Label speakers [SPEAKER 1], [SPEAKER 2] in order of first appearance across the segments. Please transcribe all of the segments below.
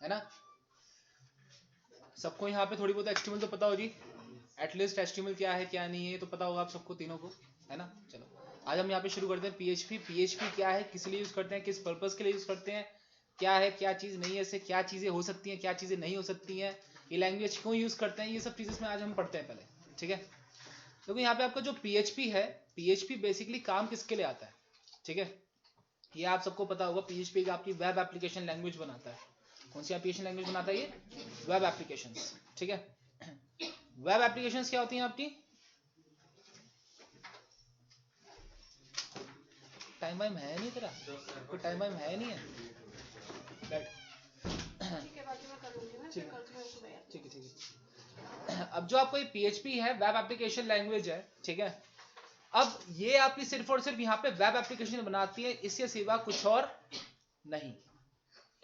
[SPEAKER 1] है ना। सबको यहाँ पे थोड़ी बहुत HTML तो पता होगी, एटलीस्ट HTML क्या है क्या नहीं है तो पता होगा आप सबको तीनों को, है ना। चलो आज हम यहाँ पे शुरू करते हैं PHP क्या है, किस लिए यूज करते हैं, किस पर्पस के लिए यूज करते हैं, क्या है क्या चीज नहीं है, इससे क्या चीजें हो सकती हैं क्या चीजें नहीं हो सकती हैं, ये लैंग्वेज क्यों यूज करते हैं, ये सब चीजें इसमें आज हम पढ़ते हैं पहले, ठीक है। क्योंकि यहाँ पे आपका जो PHP है, PHP बेसिकली काम किसके लिए आता है, ठीक है। ये आप सबको पता होगा, PHP आपकी वेब एप्लीकेशन लैंग्वेज बनाता है। कौन सी एप्लीकेशन लैंग्वेज बनाता है ये, वेब एप्लीकेशंस, ठीक है। वेब एप्लीकेशंस क्या होती हैं आपकी, टाइम वाइम है नहीं तेरा, कोई टाइम वाइम है नहीं है, बैठ, ठीक है। अब जो आपको ये PHP है, वेब एप्लीकेशन लैंग्वेज है, ठीक है। अब ये आपकी सिर्फ और सिर्फ यहाँ पे वेब एप्लीकेशन बनाती है, इसके सिवा कुछ और नहीं,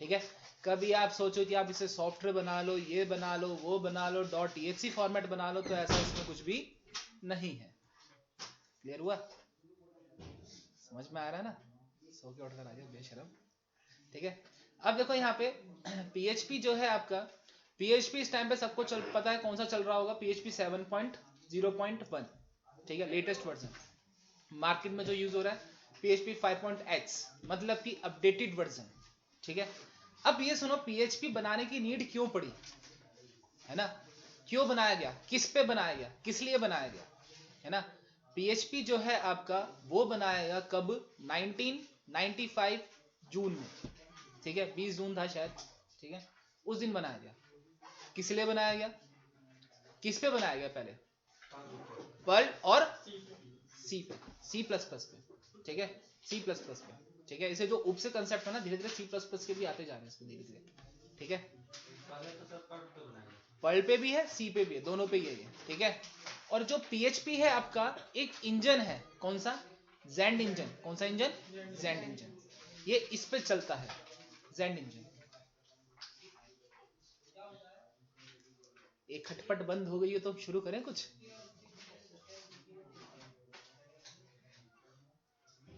[SPEAKER 1] ठीक है। कभी आप सोचो कि आप इसे सॉफ्टवेयर बना लो, ये बना लो, वो बना लो, .exe फॉर्मेट बना लो, तो ऐसा इसमें कुछ भी नहीं है। क्लियर हुआ, समझ में आ रहा है ना, सो के उठकर आ जाओ बेशरम, ठीक है। अब देखो यहाँ पे PHP जो है आपका, PHP इस टाइम पे सबको पता है कौन सा चल रहा होगा, PHP 7.0.1, ठीक है, लेटेस्ट वर्जन मार्केट में जो यूज हो रहा है। PHP 5.x मतलब कि अपडेटेड वर्जन, ठीक है। अब ये सुनो, PHP बनाने की नीड क्यों पड़ी, है ना, क्यों बनाया गया, किस पे बनाया गया, किस लिए बनाया गया, है ना। PHP जो है आपका वो बनाया गया कब, 1995 जून में, ठीक है, 20 जून था शायद, ठीक है, उस दिन बनाया गया। किस लिए बनाया गया, किस पे बनाया गया पहले, पर्ल और सी प्लस प्लस पे, ठीक है, C++ पे, ठीक है। इसे जो उप से कंसेप्ट है ना, धीरे धीरे C++ के भी आते जा रहे हैं इसके धीरे धीरे, ठीक है। पर्ल पे भी है, सी पे भी है, दोनों पे ही है ये, ठीक है। और जो PHP है आपका एक इंजन है, कौन सा, जेंड इंजन, कौन सा इंजन, जेंड इंजन, ये इस पे चलता है, जेंड इंजन। एक खटपट बंद हो गई है तो शुरू करें कुछ,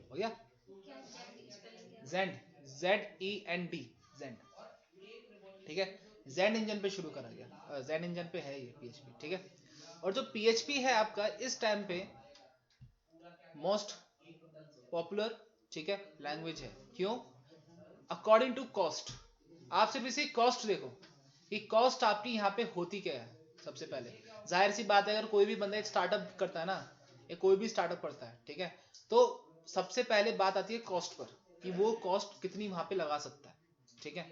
[SPEAKER 1] हो गया। जेंड, ZEND, जेंड, ठीक है। जेंड इंजन पे शुरू करा गया, जेंड इंजन पे है ये PHP, ठीक है। और जो PHP है आपका इस टाइम पे मोस्ट पॉपुलर, ठीक है, लैंग्वेज है। क्यों, अकॉर्डिंग टू कॉस्ट। आप सिर्फ इसी कॉस्ट देखो कि कॉस्ट आपकी यहाँ पे होती क्या है। सबसे पहले जाहिर सी बात है, अगर कोई भी बंदा एक स्टार्टअप करता है ना, या कोई भी स्टार्टअप करता है, ठीक है, तो सबसे पहले बात आती है कॉस्ट पर, कि वो कॉस्ट कितनी वहां पे लगा सकता है, ठीक है।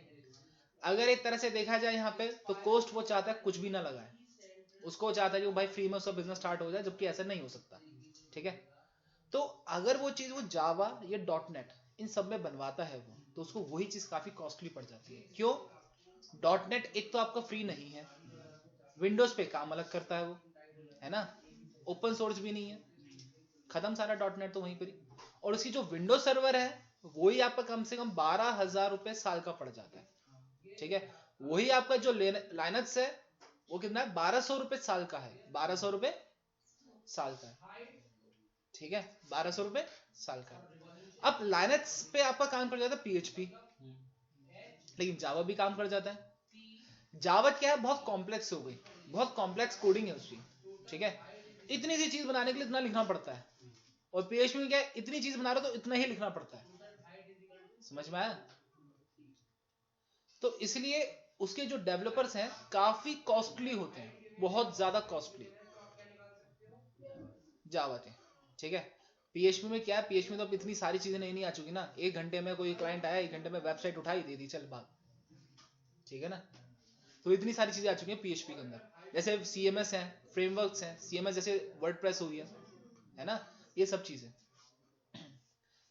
[SPEAKER 1] अगर एक तरह से देखा जाए यहाँ पे, तो कॉस्ट वो चाहता है कुछ भी ना लगाए, उसको चाहता है कि भाई फ्री में उसका बिजनेस स्टार्ट हो जाए, जबकि ऐसा नहीं हो सकता, ठीक है। तो अगर वो चीज वो जावा या .NET इन सब में बनवाता है वो, तो उसको वही चीज काफी कॉस्टली पड़ जाती है। क्यों, .NET एक तो आपका फ्री नहीं है, विंडोज पे काम अलग करता है वो, है ना, ओपन सोर्स भी नहीं है, खत्म सारा .NET तो वहीं पर ही। और उसकी जो विंडोज सर्वर है वही आपका कम से कम 12,000 रुपए साल का पड़ जाता है, ठीक है। वही आपका जो लाइनक्स है वो कितना है, 1200 रुपए साल का है, 1200 रुपए साल का है, ठीक है, 1200 रुपए साल का। अब लाइनक्स पे आपका काम कर जाता है PHP, लेकिन जावा भी काम कर जाता है। जावा क्या है, बहुत कॉम्प्लेक्स हो गई, बहुत कॉम्प्लेक्स कोडिंग है उसकी, ठीक है। इतनी सी चीज बनाने के लिए इतना लिखना पड़ता है, और PHP में क्या है, इतनी चीज बना रहे हो तो इतना ही लिखना पड़ता है, समझ में आया। तो इसलिए उसके जो डेवलपर्स हैं काफी कॉस्टली होते हैं, बहुत ज्यादा कॉस्टली जावा थे, ठीक है। PHP में क्या है, PHP में तो अब इतनी सारी चीजें नहीं आ चुकी ना, एक घंटे में कोई क्लाइंट आया, एक घंटे में वेबसाइट उठाई दे दी, चल भाग, ठीक है ना। तो इतनी सारी चीजें आ चुकी हैं PHP के अंदर, जैसे CMS है, फ्रेमवर्क्स हैं, CMS जैसे वर्डप्रेस हो गया, है ना, ये सब चीजें।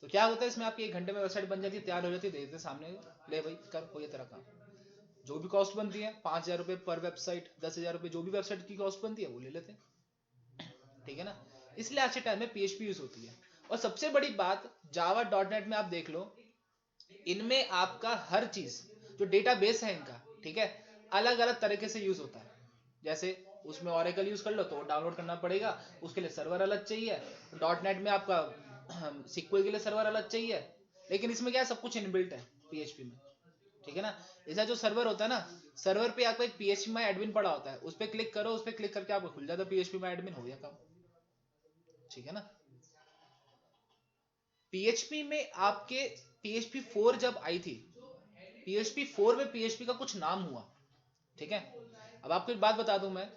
[SPEAKER 1] तो क्या होता है इसमें, आपकी एक घंटे में वेबसाइट बन जाती है, तैयार हो जाती है, दे देते सामने, ले भाई कर, कोई तरह का जो भी कॉस्ट बनती है, 5,000 रुपए पर वेबसाइट, 10,000 रुपए, जो भी वेबसाइट की कॉस्ट बनती है वो ले लेते हैं, ठीक है ना। इसलिए आज के टाइम में PHP यूज होती है। और सबसे बड़ी बात, जावा .NET में आप देख लो, इनमें आपका हर चीज, जो डेटाबेस है इनका, ठीक है, अलग अलग तरीके से यूज होता है। जैसे उसमें ओरेकल यूज कर लो तो डाउनलोड करना पड़ेगा, उसके लिए सर्वर अलग चाहिए। .NET में आपका SQL के लिए सर्वर अलग चाहिए, लेकिन इसमें क्या है, सब कुछ इनबिल्ट है PHP में, ठीक है ना। ऐसा जो सर्वर होता है ना, सर्वर पे आपको एक PHP माई एडमिन पड़ा होता है, उस पर क्लिक करो, उस पर क्लिक करके आपको खुल जाता है PHP माई एडमिन, हो गया काम। ठीक है ना। PHP में आपके PHP 4 जब आई थी, PHP 4 में PHP का कुछ नाम हुआ। ठीक है। अब आपको एक बात बता दूं मैं,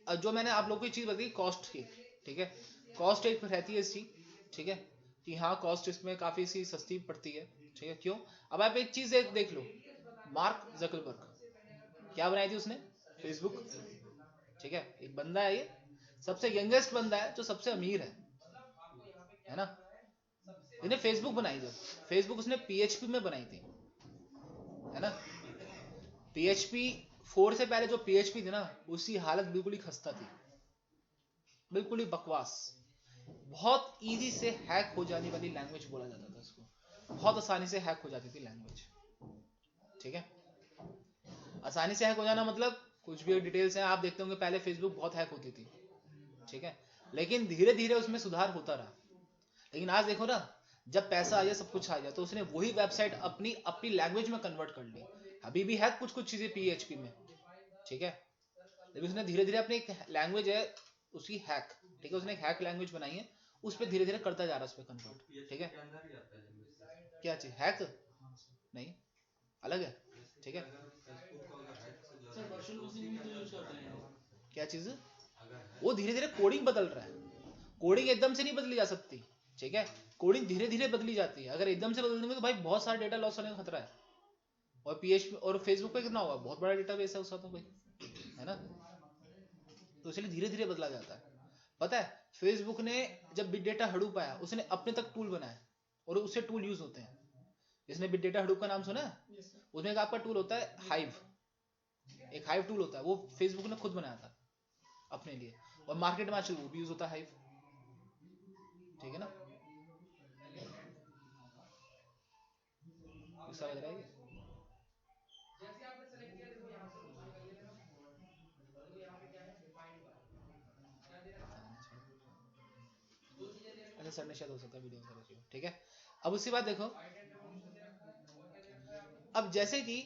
[SPEAKER 1] जो मैंने आप लोगों को चीज बताई कॉस्ट की, ठीक है, कॉस्ट एक रहती है इसकी, ठीक है, कि हाँ कॉस्ट इसमें काफी सी सस्ती पड़ती है। ठीक है, क्यों? अब आप एक चीज देख लो, मार्क जकरबर्ग क्या बनाई थी उसने? फेसबुक। ठीक है, एक बंदा है ये, सबसे यंगेस्ट बंदा है जो सबसे अमीर है ना, इसने फेसबुक बनाई। जब फेसबुक उसने PHP में बनाई थी, है ना। PHP 4 से पहले जो PHP थी ना, उसकी हालत बिल्कुल ही खस्ता थी, बिल्कुल ही बकवास। बहुत इजी से हैक हो जाने वाली लैंग्वेज बोला जाता था उसको, बहुत आसानी से हैक हो जाती थी लैंग्वेज। ठीक है, आसानी से हैक हो जाना मतलब कुछ भी डिटेल्स हैं आप देखते होंगे, पहले फेसबुक बहुत हैक होती थी। ठीक है, लेकिन धीरे धीरे उसमें सुधार होता रहा। लेकिन आज देखो ना, जब पैसा आ गया, सब कुछ आ गया, तो उसने वही वेबसाइट अपनी अपनी लैंग्वेज में कन्वर्ट कर ली। अभी भी है कुछ कुछ चीजें PHP में, ठीक है, लेकिन उसने धीरे धीरे अपनी लैंग्वेज है उसकी हैक, ठीक है, उसने एक हैक लैंग्वेज बनाई है, उस पर धीरे धीरे करता जा रहा है उस पर कन्वर्ट। ठीक है, क्या चीज हैक? नहीं, अलग है। ठीक है, क्या चीज? वो धीरे धीरे कोडिंग बदल रहा है, कोडिंग एकदम से नहीं बदली जा सकती। ठीक है, कोडिंग धीरे धीरे बदली जाती है, अगर एकदम से बदल देंगे तो भाई बहुत सारा डेटा लॉस होने का खतरा है। और PHP और फेसबुक पे कितना होगा, बहुत बड़ा डेटाबेस है उसका तो भाई, है ना, तो इसलिए धीरे धीरे बदला जाता है। पता है, फेसबुक ने जब बिग डेटा हडूप आया, उसने अपने तक टूल बनाया और उससे टूल यूज होते हैं। जिसने बिग डेटा हडूप का नाम सुना है, उसमें एक आपका टूल होता है हाइव, एक हाइव टूल होता है, वो फेसबुक ने खुद बनाया था अपने लिए, और मार्केट में आजकल वो भी यूज होता है हाइव। ठीक है ना, गुस्सा लग रहा है क्या? अच्छा, सर ने शायद हो सकता है वीडियो कर रही हो। ठीक है, अब उसके बाद देखो, अब जैसे कि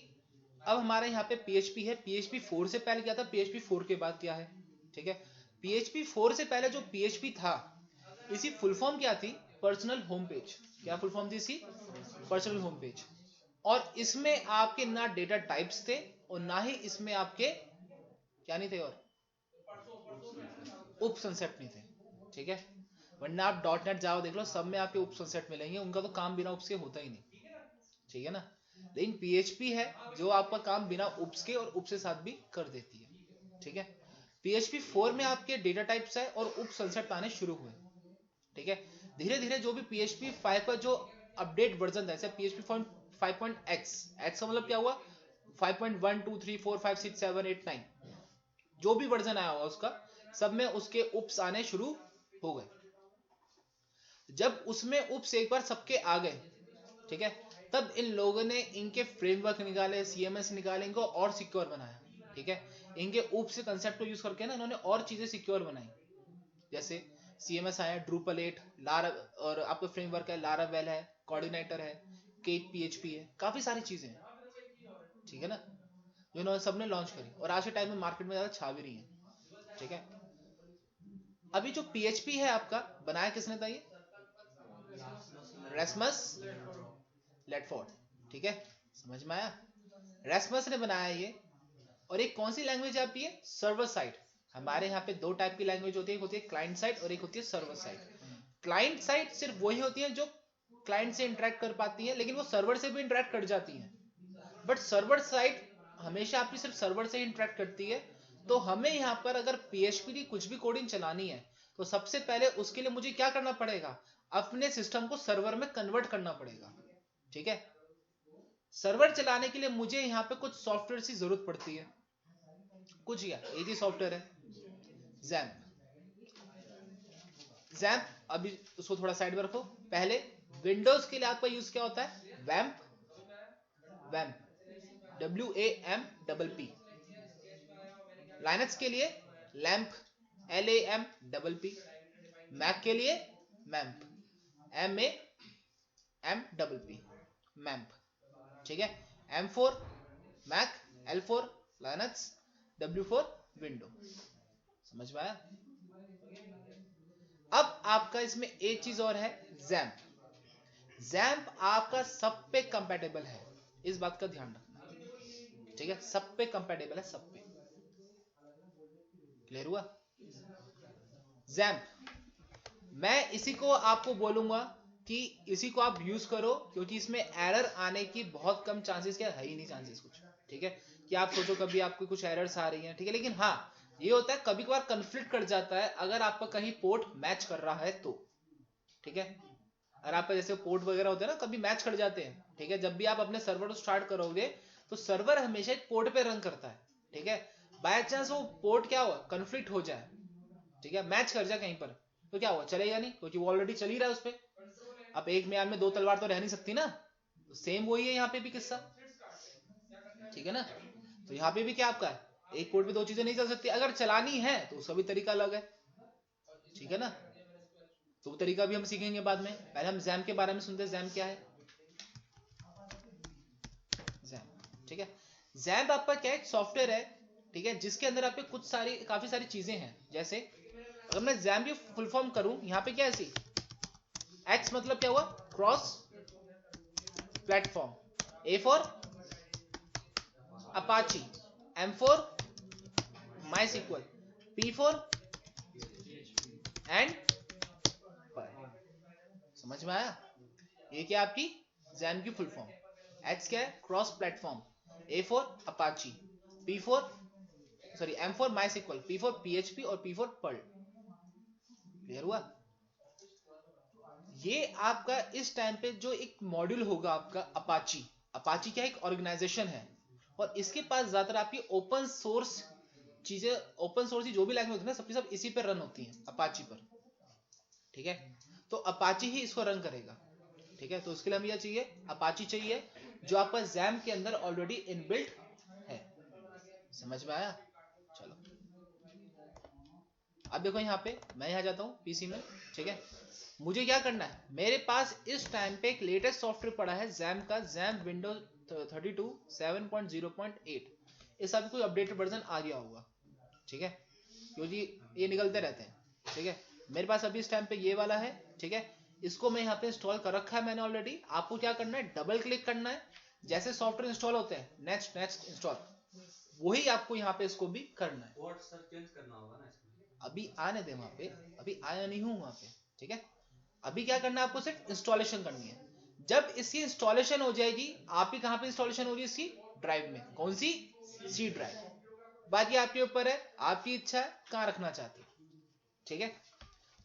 [SPEAKER 1] अब हमारे यहाँ पे PHP है, PHP 4 से पहले क्या था, PHP 4 के बाद क्या है। ठीक है, PHP 4 से पहले जो PHP था, इसी फुल फॉर्म क्या थी, पर्सनल होम पेज। क्या फुल फॉर्म थी इसकी? Personal home page. और इसमें आपके ना डेटा टाइप्स थे और ना ही इसमें आपके क्या नहीं थे, और उप संसेप्ट नहीं थे। ठीक है, वरना आप .NET जावा देख लो, सब में आपके उप संसेप्ट मिलेंगे, उनका तो काम बिना उप्स के होता ही नहीं। ठीक है ना, लेकिन PHP है जो आपका काम बिना उप्स के और उप से साथ भी कर देती है। ठीक है, PHP 4 में आपके डेटा टाइप्स है और उप संसेप्ट आने शुरू हुए। ठीक है, धीरे धीरे जो भी PHP 5 का जो अपडेट वर्जन था, जैसे PHP 5.x, x का मतलब क्या हुआ, 5.1 2 3 4 5 6 7 8 9, जो भी वर्जन आया हुआ उसका, सब में उसके उप्स आने शुरू हो गए। जब उसमें उप्स एक बार सबके आ गए, ठीक है, तब इन लोगों ने इनके फ्रेमवर्क निकाले, CMS निकाले, इनको और सिक्योर बनाया। ठीक है, इनके उप से कंसेप्ट को यूज करके ना इन्होंने और चीजें सिक्योर बनाई, जैसे CMS आया, Drupal 8, लारा, और आपका फ्रेमवर्क है लारावेल है, कोऑर्डिनेटर है, केक PHP है, काफी सारी चीजें हैं। ठीक है ना, जो इन्होंने सबने लॉन्च करी और आज के टाइम में मार्केट में ज्यादा छा भी रही है। ठीक है, अभी जो PHP है आपका, बनाया किसने था ये? रेस्मस लेटफोर्ड। ठीक है, समझ में आया, रेस्मस ने बनाया ये। और एक कौन सी लैंग्वेज है आपकी? Server side. हमारे यहाँ पे दो टाइप की लैंग्वेज होती है, एक होती है क्लाइंट साइड और एक होती है सर्वर साइड। क्लाइंट साइड सिर्फ वही होती है जो क्लाइंट से इंटरेक्ट कर पाती है, लेकिन वो सर्वर से भी इंटरेक्ट कर जाती है। बट सर्वर साइड हमेशा आपकी सिर्फ सर्वर से इंटरेक्ट करती है। तो हमें यहाँ पर अगर PHP की कुछ भी कोडिंग चलानी है, तो सबसे पहले उसके लिए मुझे क्या करना पड़ेगा, अपने सिस्टम को सर्वर में कन्वर्ट करना पड़ेगा। ठीक है, सर्वर चलाने के लिए मुझे यहाँ पे कुछ सॉफ्टवेयर की जरूरत पड़ती है, कुछ क्या इजी सॉफ्टवेयर है, जैम्प। अभी उसको थोड़ा साइड में रखो। पहले विंडोज के लिए आपका यूज क्या होता है, वैम्प, वैम्प WAMPP। लाइनक्स के लिए लैम्प, LAMPP। मैक के लिए मैम्प, MAMPP, मैम्प। ठीक है, M4 Mac, L4 Linux, W4 window. समझ में आया? अब आपका इसमें एक चीज और है, जैम्प। जैम्प आपका सब पे कंपैटिबल है, इस बात का ध्यान रखना, ठीक है, सब पे कंपैटिबल है, सब पे। क्लियर हुआ? जैम्प मैं इसी को आपको बोलूंगा कि इसी को आप यूज करो, क्योंकि इसमें एरर आने की बहुत कम चांसेस, क्या है ही नहीं चांसेस कुछ, ठीक है, कि आप सोचो कभी आपको कुछ एरर्स आ रही हैं, ठीक है, लेकिन हाँ ये होता है कभी कभार कंफ्लिक्ट कर जाता है अगर आपका कहीं पोर्ट मैच कर रहा है तो, ठीक है, अगर आपका जैसे पोर्ट वगैरह होते हैं ना कभी मैच कर जाते हैं, ठीक है, जब भी आप अपने सर्वर को स्टार्ट करोगे तो सर्वर हमेशा एक पोर्ट पे रन करता है, ठीक है, बाय चांस वो पोर्ट क्या हुआ कंफ्लिक्ट हो जाए, ठीक है, मैच कर जाए कहीं पर, तो क्या हुआ, चलेगा नहीं, क्योंकि वो ऑलरेडी चल ही रहा है उस पर। अब एक म्यान में दो तलवार तो रह नहीं सकती ना, तो सेम वही है यहाँ पे भी किस्सा, ठीक है ना। तो यहाँ पे भी क्या आपका है, एक पोर्ट पे दो चीजें नहीं चल सकती, अगर चलानी है तो उसका भी तरीका अलग है, ठीक है ना, तो वो तरीका भी हम सीखेंगे बाद में, पहले हम जैम के बारे में सुनते हैं, जैम क्या है। जैम, ठीक है, जैम आपका क्या है, सॉफ्टवेयर है, ठीक है, जिसके अंदर आपके कुछ सारी काफी सारी चीजें हैं, जैसे अगर मैं जैम की फुल फॉर्म करूं, यहाँ पे क्या है, सी एक्स मतलब क्या हुआ, cross platform, A for Apache, M for MySQL, P for and, समझ में आया? ये क्या आपकी जैम की फुल फॉर्म, एक्स क्या है, cross platform, A for Apache, P for sorry M for MySQL, P for PHP और पी फॉर पर्ल। क्लियर हुआ? ये आपका इस टाइम पे जो एक मॉड्यूल होगा आपका अपाची, अपाची क्या है, एक ऑर्गेनाइजेशन है, और इसके पास ज्यादातर आपकी ओपन सोर्स चीजें, ओपन सोर्स की जो भी लैंग्वेज होती है ना, सबकी सब इसी पे रन होती हैं, अपाची पर, ठीक है, तो अपाची ही इसको रन करेगा, ठीक है, तो उसके लिए हमें क्या चाहिए, अपाची चाहिए, जो आपका जैम के अंदर ऑलरेडी इनबिल्ट है। समझ में आया? चलो अब देखो यहाँ पे मैं यहाँ जाता हूँ पीसी में, ठीक है, मुझे क्या करना है, मेरे पास इस टाइम पे एक लेटेस्ट सॉफ्टवेयर पड़ा है जैम का, जैम विंडो 32 7.0.8, इस अभी कोई अपडेटेड वर्जन आ गया होगा, ठीक है, क्योंकि ये निकलते रहते हैं, ठीक है, मेरे पास अभी इस टाइम पे ये वाला है, ठीक है, इसको मैं यहाँ पे इंस्टॉल कर रखा है मैंने ऑलरेडी। आपको क्या करना है, डबल क्लिक करना है, जैसे सॉफ्टवेयर इंस्टॉल होते हैं नेक्स्ट नेक्स्ट इंस्टॉल, वही आपको यहाँ पे इसको भी करना है। पोर्ट सर चेंज करना होगा ना इसमें, अभी आने दे वहां पे, अभी आया नहीं हूं वहां पे, ठीक है, अभी क्या करना है आपको, सिर्फ इंस्टॉलेशन करनी है। जब इसकी इंस्टॉलेशन हो जाएगी, आपकी कहां पे इंस्टॉलेशन होगी, इसकी ड्राइव में, कौन सी, सी ड्राइव, बाकी आपके ऊपर है, आपकी इच्छा है कहां रखना चाहते हो, ठीक है।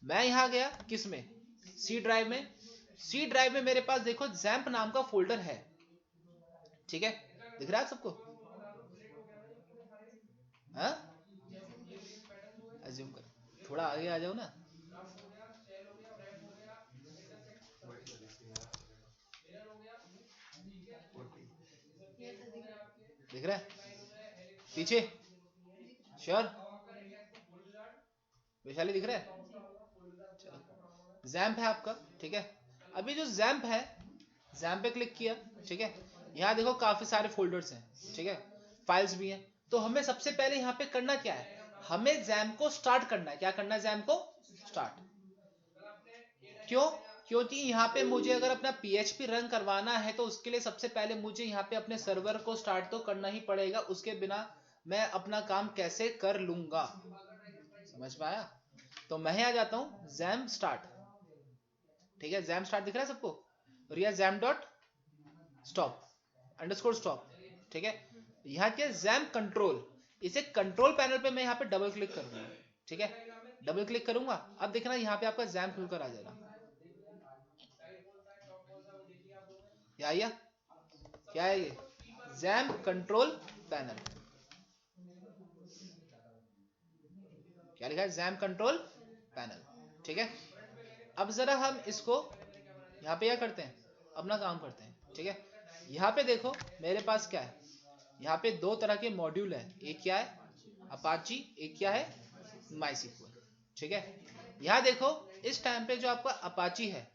[SPEAKER 1] मैं यहां गया किस में, सी ड्राइव में, सी ड्राइव में मेरे पास देखो जैम्प नाम का फोल्डर है, ठीक है, दिख रहा है सबको, हाँ, अज्यूम कर, थोड़ा आगे आ जाओ ना, दिख रहा है पीछे, श्योर, वैशाली दिख रहा है, चलो जैम्प है आपका, ठीक है, अभी जो जैम्प है, जैम्प पे क्लिक किया, ठीक है, यहाँ देखो काफी सारे फोल्डर्स हैं, ठीक है, फाइल्स भी हैं, तो हमें सबसे पहले यहाँ पे करना क्या है, हमें जैम्प को स्टार्ट करना है, क्या करना है, जैम्प को स्टार्ट, क्यों, क्योंकि यहाँ पे मुझे अगर अपना PHP रन करवाना है तो उसके लिए सबसे पहले मुझे यहाँ पे अपने सर्वर को स्टार्ट तो करना ही पड़ेगा, उसके बिना मैं अपना काम कैसे कर लूंगा। समझ में आया? तो मैं आ जाता हूँ जैम स्टार्ट, ठीक है, जैम स्टार्ट दिख रहा है सबको, और यह jam dot stop underscore stop, ठीक है, यहाँ क्या जैम कंट्रोल, इसे कंट्रोल पैनल पे मैं यहाँ पे डबल क्लिक करूंगा, ठीक है, डबल क्लिक करूंगा, अब देखना यहाँ पे आपका जैम खुलकर आ जाएगा, या क्या है ये, जैम कंट्रोल पैनल, क्या लिखा है, जैम कंट्रोल पैनल, ठीक है। अब जरा हम इसको यहाँ पे क्या करते हैं, अपना काम करते हैं, ठीक है, यहाँ पे देखो मेरे पास क्या है, यहाँ पे दो तरह के मॉड्यूल है, एक क्या है अपाची, एक क्या है माई सिक्वल, ठीक है, यहाँ देखो इस टाइम पे जो आपका अपाची है,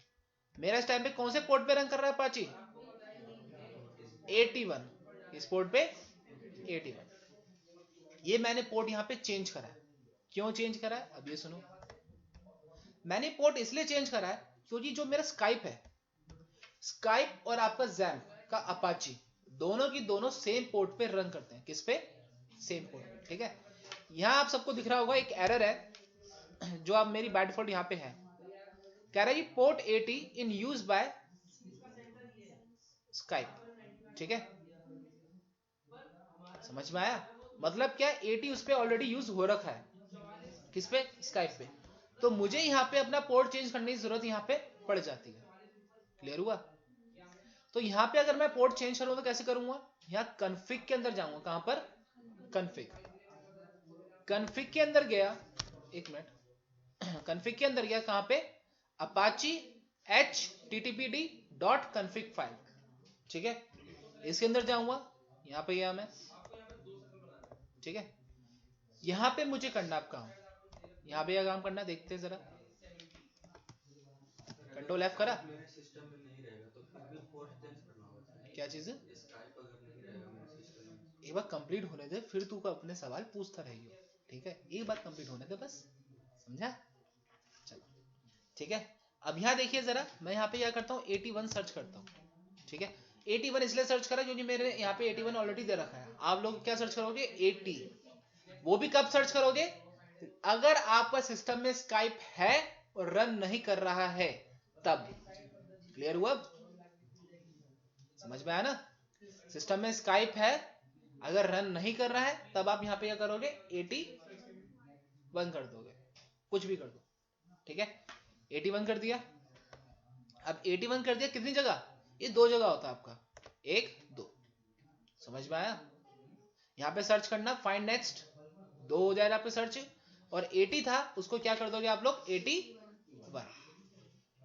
[SPEAKER 1] मेरा इस टाइम पे कौन से पोर्ट पे रन कर रहा है अपाची, 81, इस पोर्ट पे 81। ये मैंने पोर्ट यहाँ पे चेंज करा है। क्यों चेंज करा है अब ये सुनो। मैंने पोर्ट इसलिए चेंज करा है क्योंकि जो मेरा स्काइप है, स्काइप और आपका जैम्प का अपाची दोनों की दोनों सेम पोर्ट पे रन करते हैं। किस पे? सेम पोर्ट पे। ठीक है, यहां आप सबको दिख रहा होगा एक एरर है जो आप मेरी बाय डिफॉल्ट यहां पे है, कह रहा है port 80 in use by Skype. ठीक है, समझ में आया? मतलब क्या, 80 उस पे ऑलरेडी यूज हो रखा है। किस पे? स्काइप पे। तो मुझे यहाँ पे अपना पोर्ट चेंज करने की जरूरत यहाँ पे पड़ जाती है। क्लियर हुआ? तो यहाँ पे अगर मैं पोर्ट चेंज करूँ तो कैसे करूंगा? यहाँ कन्फिग के अंदर जाऊंगा। कहां पर? कन्फिग। कन्फिग के अंदर गया, एक मिनट, कन्फिग के अंदर गया, कहां पे? Apache httpd.config file. ठीक है, इसके अंदर जाऊंगा, यहां पे गया मैं। ठीक है, यहां पे मुझे करना आप काम, यहां पे क्या काम करना देखते हैं जरा। कंट्रोल F करा,
[SPEAKER 2] मेरे सिस्टम में नहीं रहेगा तो फिर भी पोर्ट चेंज करना होगा।
[SPEAKER 1] क्या चीज?
[SPEAKER 2] स्काइप अगर नहीं रहेगा मेरे सिस्टम में,
[SPEAKER 1] एक बार कंप्लीट होने दे, फिर तू अपने सवाल पूछता रहियो। ठीक है, एक बार कंप्लीट होने दे बस, समझा? चलो ठीक है, अब यहाँ देखिए जरा, मैं यहाँ पे क्या करता हूँ, 81 सर्च करता हूँ। ठीक है, 81 इसलिए सर्च करा क्योंकि मेरे यहाँ पे 81 ऑलरेडी दे रखा है। आप लोग क्या सर्च करोगे? 80। वो भी कब सर्च करोगे? अगर आपका सिस्टम में स्काइप है और रन नहीं कर रहा है तब। क्लियर हुआ? समझ में आया ना? सिस्टम में स्काइप है, अगर रन नहीं कर रहा है तब आप यहाँ पे क्या करोगे? 81 कर दोगे, कुछ भी कर दो। ठीक है, 81 कर दिया। अब 81 कर दिया कितनी जगह? ये दो जगह होता है आपका, 1 2। समझ में आया? यहाँ पे सर्च करना, फाइंड नेक्स्ट, 2 हो जाएगा पे सर्च, और 80 था उसको क्या कर दोगे आप लोग? 81।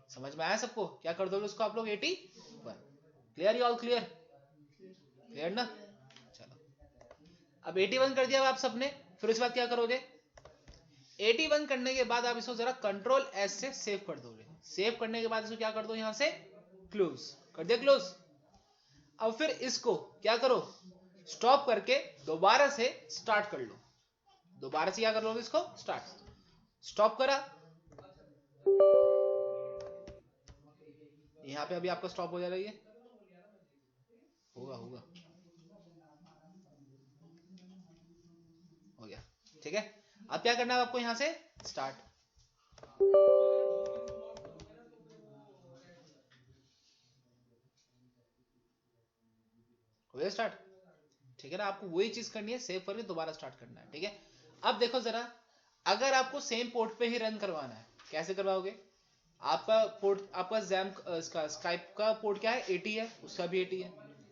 [SPEAKER 1] समझ में आया सबको? क्या कर दोगे उसको आप लोग? 81। क्लियर? All clear? क्लियर ना? चलो, अब 81 कर दिया आप सबने, फिर उसके बाद क्या करोगे? 81 करने के बाद आप इसको जरा कंट्रोल एस से सेव कर दोगे। सेव करने के बाद इसको क्या कर दो? यहां से क्लोज कर दिया, क्लोज। अब फिर इसको क्या करो? स्टॉप करके दोबारा से स्टार्ट कर लो। दोबारा से क्या कर लो? इसको स्टार्ट, स्टॉप करा, यहां पे अभी आपका स्टॉप हो जा रही है, होगा होगा, हो गया। ठीक है, अब क्या करना है आपको? यहां से स्टार्ट, हो गया स्टार्ट। ठीक है ना, आपको वही चीज करनी है, सेव करके दोबारा स्टार्ट करना है। ठीक है, अब देखो जरा, अगर आपको सेम पोर्ट पे ही रन करवाना है, कैसे करवाओगे? आपका पोर्ट, आपका जैम इसका स्काइप का पोर्ट क्या है? 80 है, उसका भी 80 है।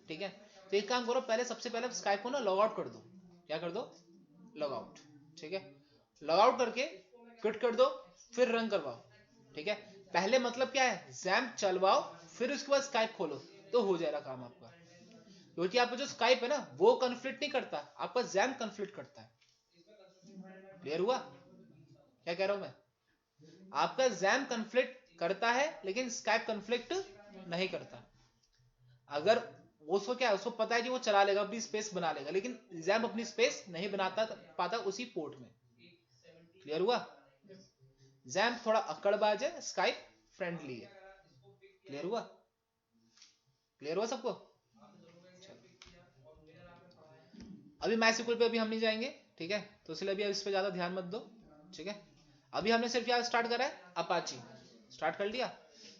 [SPEAKER 1] ठीक है, तो एक काम करो, पहले सबसे पहले स्काइप को ना लॉग आउट कर दो। क्या कर दो? Log out. ठीक है, लॉग आउट करके क्विट कर दो, फिर रन करवाओ। ठीक है, पहले मतलब क्या है? जैम चलवाओ, फिर उसके बाद स्काइप खोलो, तो हो जाएगा काम आपका। क्योंकि आपका जो स्काइप है ना वो कन्फ्लिक्ट नहीं करता, आपका जैम कन्फ्लिक्ट करता है। क्लियर हुआ क्या कह रहा हूं मैं? आपका जैम कन्फ्लिक्ट करता है लेकिन स्काइप कन्फ्लिक्ट नहीं करता। अगर उसको क्या है, उसको पता है कि वो चला लेगा, अपनी स्पेस बना लेगा, लेकिन जैम अपनी स्पेस नहीं बनाता पाता उसी पोर्ट में। क्लियर हुआ? जैम थोड़ा अकड़बाज है, स्काइप फ्रेंडली है। क्लियर हुआ? क्लियर हुआ सबको? अभी MySQL पे अभी हम नहीं जाएंगे, ठीक है, तो इसलिए अभी इस पे ज्यादा ध्यान मत दो। ठीक है, अभी हमने सिर्फ क्या स्टार्ट करा है? अपाची स्टार्ट कर लिया।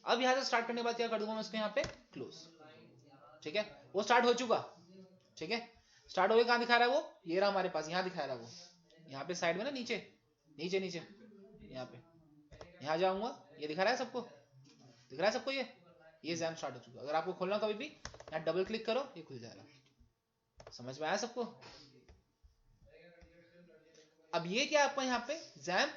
[SPEAKER 1] अब यहाँ से स्टार्ट करने के बाद क्या कर दूंगा मैं इसको? यहाँ पे क्लोज। ठीक है, वो स्टार्ट हो चुका। ठीक है, स्टार्ट हो गया। कहाँ दिखा रहा है वो? ये रहा हमारे पास, यहाँ दिखा रहा है वो, यहाँ पे साइड में ना, नीचे नीचे नीचे, यहाँ पे, यहाँ जाऊंगा, ये दिखा रहा है सबको? दिख रहा है सबको? ये जैम स्टार्ट हो चुका। अगर आपको खोलना कभी भी, यहाँ डबल क्लिक करो, ये खुल जाएगा। समझ में आया सबको? अब ये क्या आपका यहाँ पे जैम,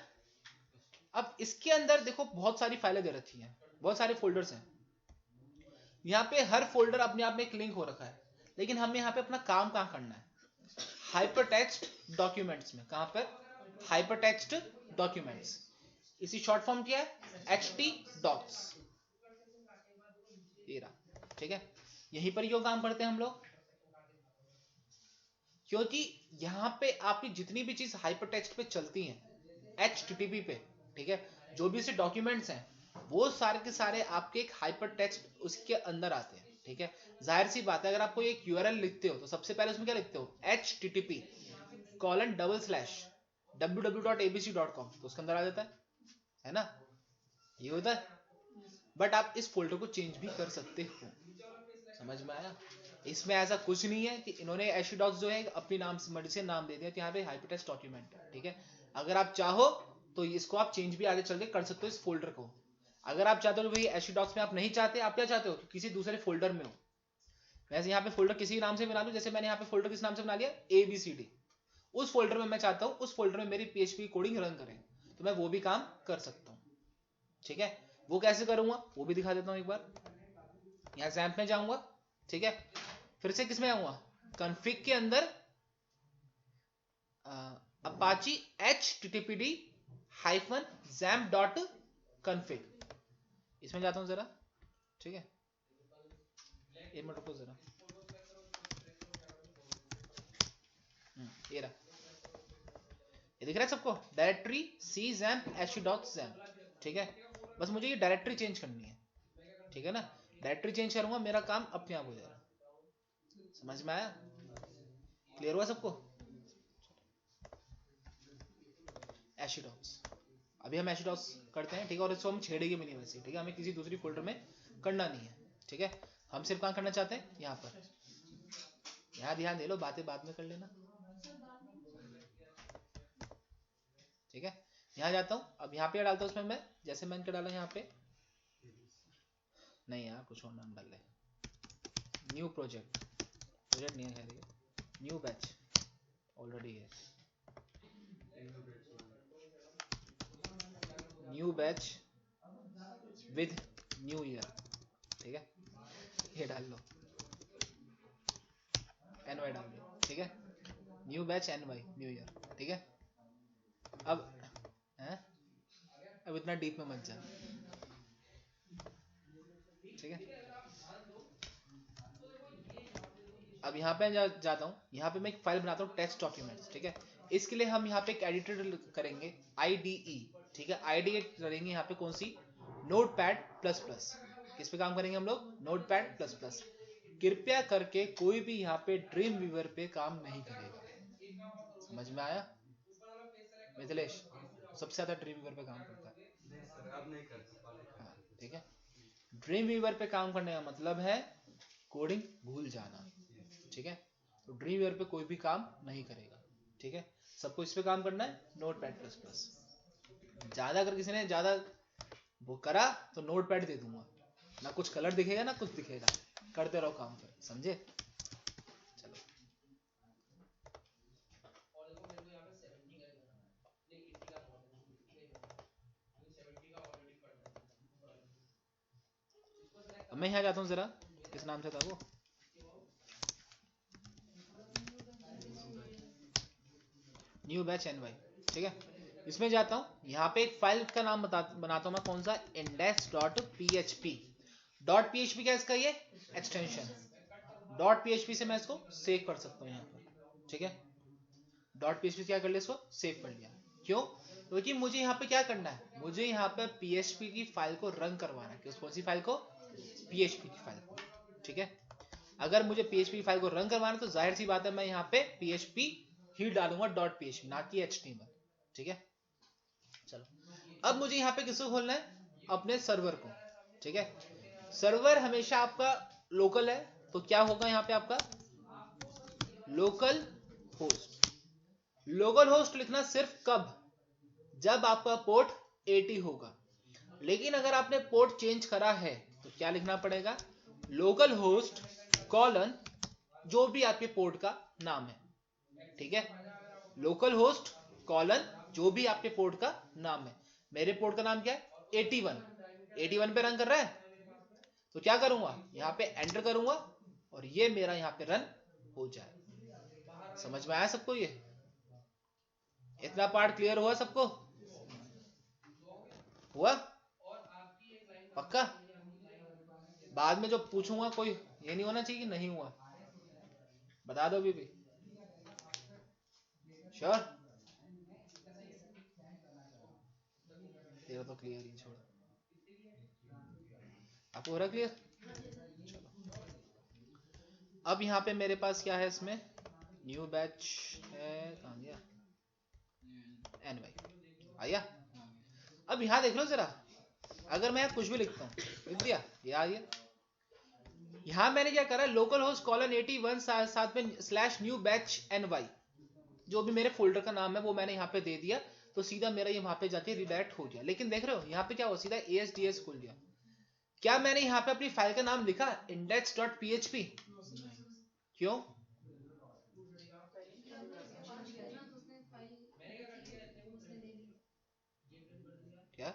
[SPEAKER 1] अब इसके अंदर देखो बहुत सारी फाइलें दे रखी हैं, बहुत सारे फोल्डर्स हैं। यहाँ पे हर फोल्डर अपने आप में एक लिंक हो रखा है, लेकिन हमें यहाँ पे अपना काम कहाँ करना है? हाइपरटेक्स्ट डॉक्यूमेंट्स में। कहां पर? Hypertext documents. इसी शॉर्ट फॉर्म क्या है? HT docs. ये रहा। ठीक है, यहीं पर क्यों काम करते हैं हम लोग? क्योंकि यहाँ पे आपकी जितनी भी चीज हाइपर टेक्स्ट पे चलती हैं HTTP पे, ठीक है, जो भी इससे डॉक्यूमेंट्स हैं वो सारे के सारे आपके एक हाइपर टेक्स्ट उसके अंदर आते हैं, ठीक है। जाहिर सी बात है, अगर आपको एक URL लिखते हो तो सबसे पहले उसमें क्या लिखते हो, http://www.abc.com, तो उसके अंदर आ जाता है ना, ये होता है। बट आप इस फोल्डर को चेंज भी कर सकते हो, समझ में आया। इसमें ऐसा कुछ नहीं है कि इन्होंने एशिडॉक्स जो है अपनी नाम से मर्जी से नाम दे दिया कि यहाँ पे हाइपरटेक्स्ट डॉक्यूमेंट है, ठीक है। अगर आप चाहो तो इसको आप चेंज भी आगे चल के कर सकते हो इस फोल्डर को। अगर आप चाहते हो भाई एशिडॉक्स में आप नहीं चाहते, आप क्या चाहते हो कि किसी दूसरे फोल्डर में हो, वैसे यहाँ पे फोल्डर किसी नाम से बना लूं, जैसे मैंने यहाँ पे फोल्डर किस नाम से बना लिया, ABCD। उस फोल्डर में मैं चाहता हूँ उस फोल्डर में मेरी PHP कोडिंग रन करे, तो मैं वो भी काम कर सकता हूँ, ठीक है। वो कैसे करूंगा वो भी दिखा देता हूँ एक बार। यहाँ XAMPP में जाऊंगा, ठीक है, फिर से किस में आऊंगा, कॉन्फ़िग के अंदर अपाची httpd-xampp.config, इसमें जाता हूं जरा, ठीक है। एक मिनट रुको जरा, ये रहा, ये दिख रहा है सबको, डायरेक्टरी czamp-xampp, ठीक है। बस मुझे ये डायरेक्टरी चेंज करनी है, ठीक है ना। डायरेक्टरी चेंज करूंगा मेरा काम अपने आप हो जाएगा, समझ में आया, क्लियर हुआ सबको। एशिडॉक्स, अभी हम एशिडॉक्स करते हैं, ठीक है, और इसको हम छेड़ेंगे भी नहीं वैसे, ठीक है, हमें किसी दूसरी फोल्डर में करना नहीं है, ठीक है। हम सिर्फ कहाँ करना चाहते हैं, यहाँ पर। यहाँ ध्यान दे लो, बातें बाद में कर लेना, ठीक है। यहाँ जाता हूँ, अब यहाँ पे डालता हूँ उसमें मैं, जैसे मैंने क्या डाला यहाँ पे, नहीं यार कुछ और नाम डाल ले, न्यू प्रोजेक्ट, प्रोजेक्ट नहीं है, न्यू बैच ऑलरेडी है, new batch with new year, ठीक है, ये डाल लो, NY डाल दो, ठीक है, new batch NY new year, ठीक है। अब है, अब इतना डीप में मत जा, ठीक है। अब यहाँ पे जाता हूँ, यहाँ पे मैं एक फाइल बनाता हूँ टेक्स्ट डॉक्यूमेंट्स, ठीक है। इसके लिए हम यहाँ पे एक एडिटर करेंगे IDE, ठीक है। IDE करेंगे यहाँ पे कौन सी, Notepad++, किस पे काम करेंगे हम लोग, Notepad++। कृपया करके कोई भी यहाँ पे ड्रीम वीवर पे काम नहीं करेगा, समझ में आया। मिथिलेश सबसे ज्यादा ड्रीम वीवर पे काम करता है,
[SPEAKER 2] नहीं सर, अब नहीं करता, पहले
[SPEAKER 1] हाँ,
[SPEAKER 2] करते थे।
[SPEAKER 1] ठीक है। ड्रीम वीवर पे काम करने का मतलब है कोडिंग भूल जाना, ठीक है। तो ड्रीम वीवर पे कोई भी काम नहीं करेगा, ठीक है। सबको इस पे काम करना है, Notepad++। ज्यादा अगर किसी ने ज्यादा वो करा तो नोटपैड दे दूंगा, ना कुछ कलर दिखेगा ना कुछ दिखेगा, करते रहो काम फिर, समझे। चलो अब मैं यहाँ जाता हूँ जरा, किस नाम से था वो, न्यू बैच NY, ठीक है। इसमें जाता हूँ, यहाँ पे एक फाइल का नाम बनाता हूँ मैं, कौन सा, index.php। .php क्या इसका, ये एक्सटेंशन, .php से मैं इसको सेव कर सकता हूँ यहाँ पर, ठीक है। .php क्या कर लिया, इसको सेव कर लिया, क्यों, क्योंकि मुझे यहाँ पे क्या करना है, मुझे यहाँ पे PHP की फाइल को रन करवाना है, कौन सी फाइल को, PHP की फाइल को, ठीक है। अगर मुझे PHP फाइल को रन करवाना है तो जाहिर सी बात है मैं यहाँ पे PHP ही डालूंगा .php, ना कि HTML, ठीक है। चलो अब मुझे यहाँ पे किसको खोलना है, अपने सर्वर को, ठीक है। सर्वर हमेशा आपका लोकल है, तो क्या होगा यहाँ पे आपका लोकल होस्ट। लोकल होस्ट लिखना सिर्फ कब, जब आपका पोर्ट 80 होगा। लेकिन अगर आपने पोर्ट चेंज करा है तो क्या लिखना पड़ेगा, लोकल होस्ट कॉलन जो भी आपके पोर्ट का नाम है, ठीक है। लोकल होस्ट कॉलन जो भी आपके पोर्ट का नाम है, मेरे पोर्ट का नाम क्या है, 81, 81 पे रन कर रहा है, तो क्या करूंगा, यहाँ पे एंटर करूंगा और ये मेरा यहाँ पे रन हो जाए। समझ में आया सबको, ये इतना पार्ट क्लियर हुआ सबको, हुआ पक्का। बाद में जो पूछूंगा कोई ये नहीं होना चाहिए कि नहीं हुआ, बता दो अभी भी। श्योर? तेरा तो क्लियर ही छोड़, आपको हो रहा क्लियर? चलो अब यहाँ पे मेरे पास क्या है, इसमें न्यू बैच है, कहाँ गया एन वाई, आया? अब यहाँ देख लो जरा, अगर मैं कुछ भी लिखता हूँ, लिख दिया ये आ गया। यहाँ मैंने क्या करा, लोकल होस्ट कॉलन 81 साथ में slash new batch N Y, जो भी मेरे फोल्डर का नाम है वो मैंने यहाँ पे दे दिया, तो सीधा मेरा ये वहां पे जाके रिडायरेक्ट हो गया। लेकिन देख रहे हो यहाँ पे क्या हो, सीधा ASDS खुल गया। क्या मैंने यहाँ पे अपनी फाइल का नाम लिखा index.php? क्यों? क्या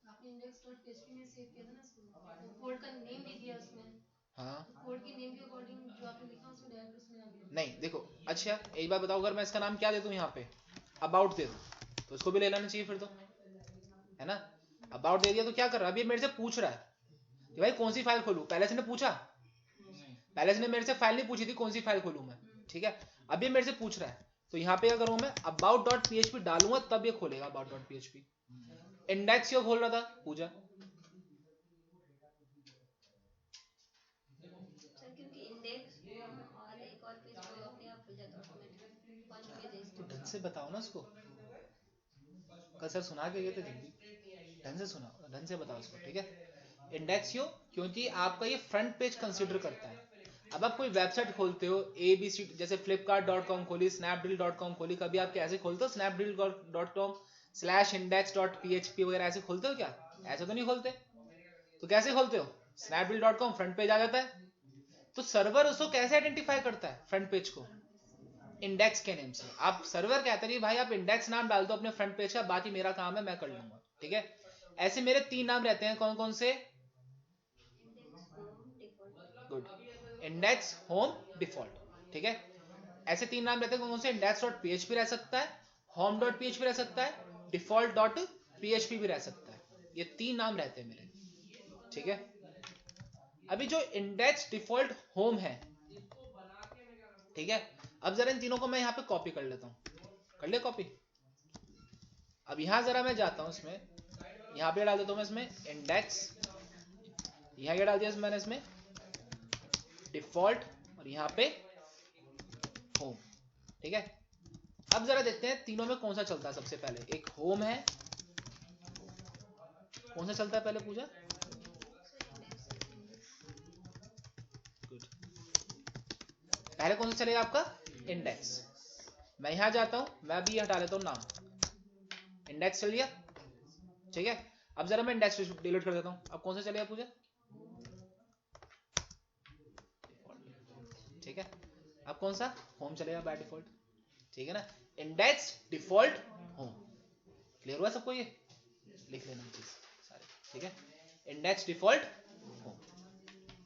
[SPEAKER 3] आपने index.php में सेव किया था ना इसको, तो कोड का नेम लिख दिया उसमें,
[SPEAKER 1] हाँ
[SPEAKER 3] तो कोड के नेम के अकॉर्डिंग जो आपने लिखा उसमें डायरेक्ट उसमें आ गया।
[SPEAKER 1] नहीं देखो, अच्छा एक बात बताओ, अगर मैं इसका नाम क्या दे दूं, यहाँ पे अबाउट दे दूं, तो इसको भी ले लेना चाहिए फिर तो, है ना? अबाउट दे दिया तो क्या कर रहा है, अभी मेरे से पूछ रहा है कि भाई कौन सी फाइल खोलूं, पहले से ने पूछा? पहले से ने मेरे से फाइल नहीं पूछी थी कौन सी फाइल खोलूं मैं, ठीक है? अभी मेरे से पूछ रहा है, तो यहाँ पे अगर मैं about.php डालूंगा तब ये खोलेगा about.php। इंडेक्स क्यों खोल रहा था, पूजा?
[SPEAKER 3] सर क्योंकि इंडेक्स और एक और पेज को अपने आप खुल जाता है ऑटोमेटिक, 5 पेज है
[SPEAKER 1] तो
[SPEAKER 3] इसमें।
[SPEAKER 1] ढंग से बताओ ना उसको, कल सर सुना के गए थे जल्दी, ढंग से सुनाओ, ढंग से बताओ उसको, ठीक है? इंडेक्स क्यों? क्योंकि आपका ये फ्रंट पेज कंसीडर करता है। अब आप कोई वेबसाइट खोलते हो, ABC जैसे flipkart.com खोली, snapdeal.com खोली, कभी आप कैसे खोलते हो snapdeal.com /index.php वगैरह ऐसे खोलते हो क्या? ऐसे तो नहीं खोलते। तो कैसे खोलते हो? snapdeal.com फ्रंट पेज आ जाता है, तो सर्वर उसको कैसे आइडेंटिफाई करता है फ्रंट पेज को? इंडेक्स के नेम से। आप सर्वर कहते नहीं भाई आप इंडेक्स नाम डाल दो अपने फ्रंट पेज का, बाकी मेरा काम है मैं कर लूंगा, ठीक है? ऐसे मेरे 3 नाम रहते हैं, कौन कौन से?
[SPEAKER 3] Index home default.
[SPEAKER 1] Good, index home default, ठीक है? ऐसे 3 नाम रहते हैं, कौन से? index.php रह सकता है, home.php रह सकता है, default.php भी रह सकता है। ये 3 नाम रहते हैं मेरे, ठीक है? अभी जो इंडेक्स डिफॉल्ट होम है, ठीक है, अब जरा इन तीनों को मैं यहाँ पे कॉपी कर लेता हूँ, कर ले कॉपी। अब यहाँ जरा मैं जाता हूँ इसमें, यहाँ पे डाल देता हूँ मैं इसमें इंडेक्स, यहाँ क्या डाल दिया मैंने इसमें डिफॉल्ट, और यहाँ पे होम, ठीक है? अब जरा देखते हैं तीनों में कौन सा चलता है सबसे पहले। एक होम है, कौन सा चलता है पहले पूजा? गुड, पहले कौन सा चलेगा आपका? इंडेक्स। मैं यहां जाता हूं, मैं भी हटा लेता हूं नाम, इंडेक्स चल गया, ठीक है? अब जरा मैं इंडेक्स डिलीट कर देता हूं, अब कौन सा चलेगा पूजा? ठीक है, अब कौन सा? होम चलेगा बाय डिफॉल्ट, ठीक है ना? इंडेक्स डिफॉल्ट होम, क्लियर हुआ सबको? ये लिख लेना चीज सारे, ठीक है? इंडेक्स डिफॉल्ट होम,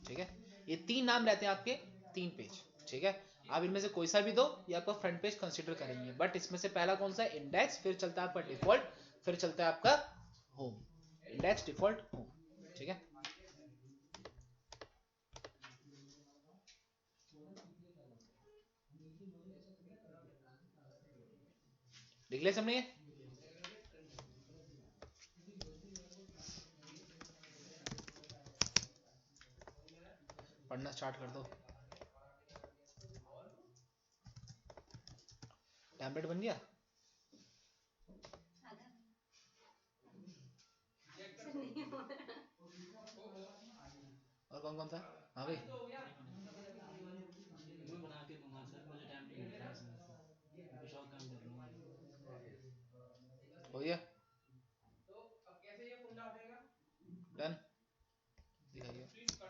[SPEAKER 1] ठीक है? ये 3 नाम रहते हैं आपके 3 पेज, ठीक है? आप इनमें से कोई सा भी दो, ये आपका फ्रंट पेज कंसीडर करेंगे, बट इसमें से पहला कौन सा है? इंडेक्स, फिर चलता है आपका डिफॉल्ट, फिर चलता है आपका होम। इंडेक्स डिफॉल्ट होम, ठीक है? लिख ले सबने ये? पढ़ना स्टार्ट कर दो। टैबलेट बन गया? और कौन कौन था? हाँ भाई,
[SPEAKER 2] मैं बना के दूंगा सर, मुझे टाइम नहीं मिल रहा है इसमें से, कुछ और काम कर लूंगा।
[SPEAKER 1] हो गया डन, दिखाइए।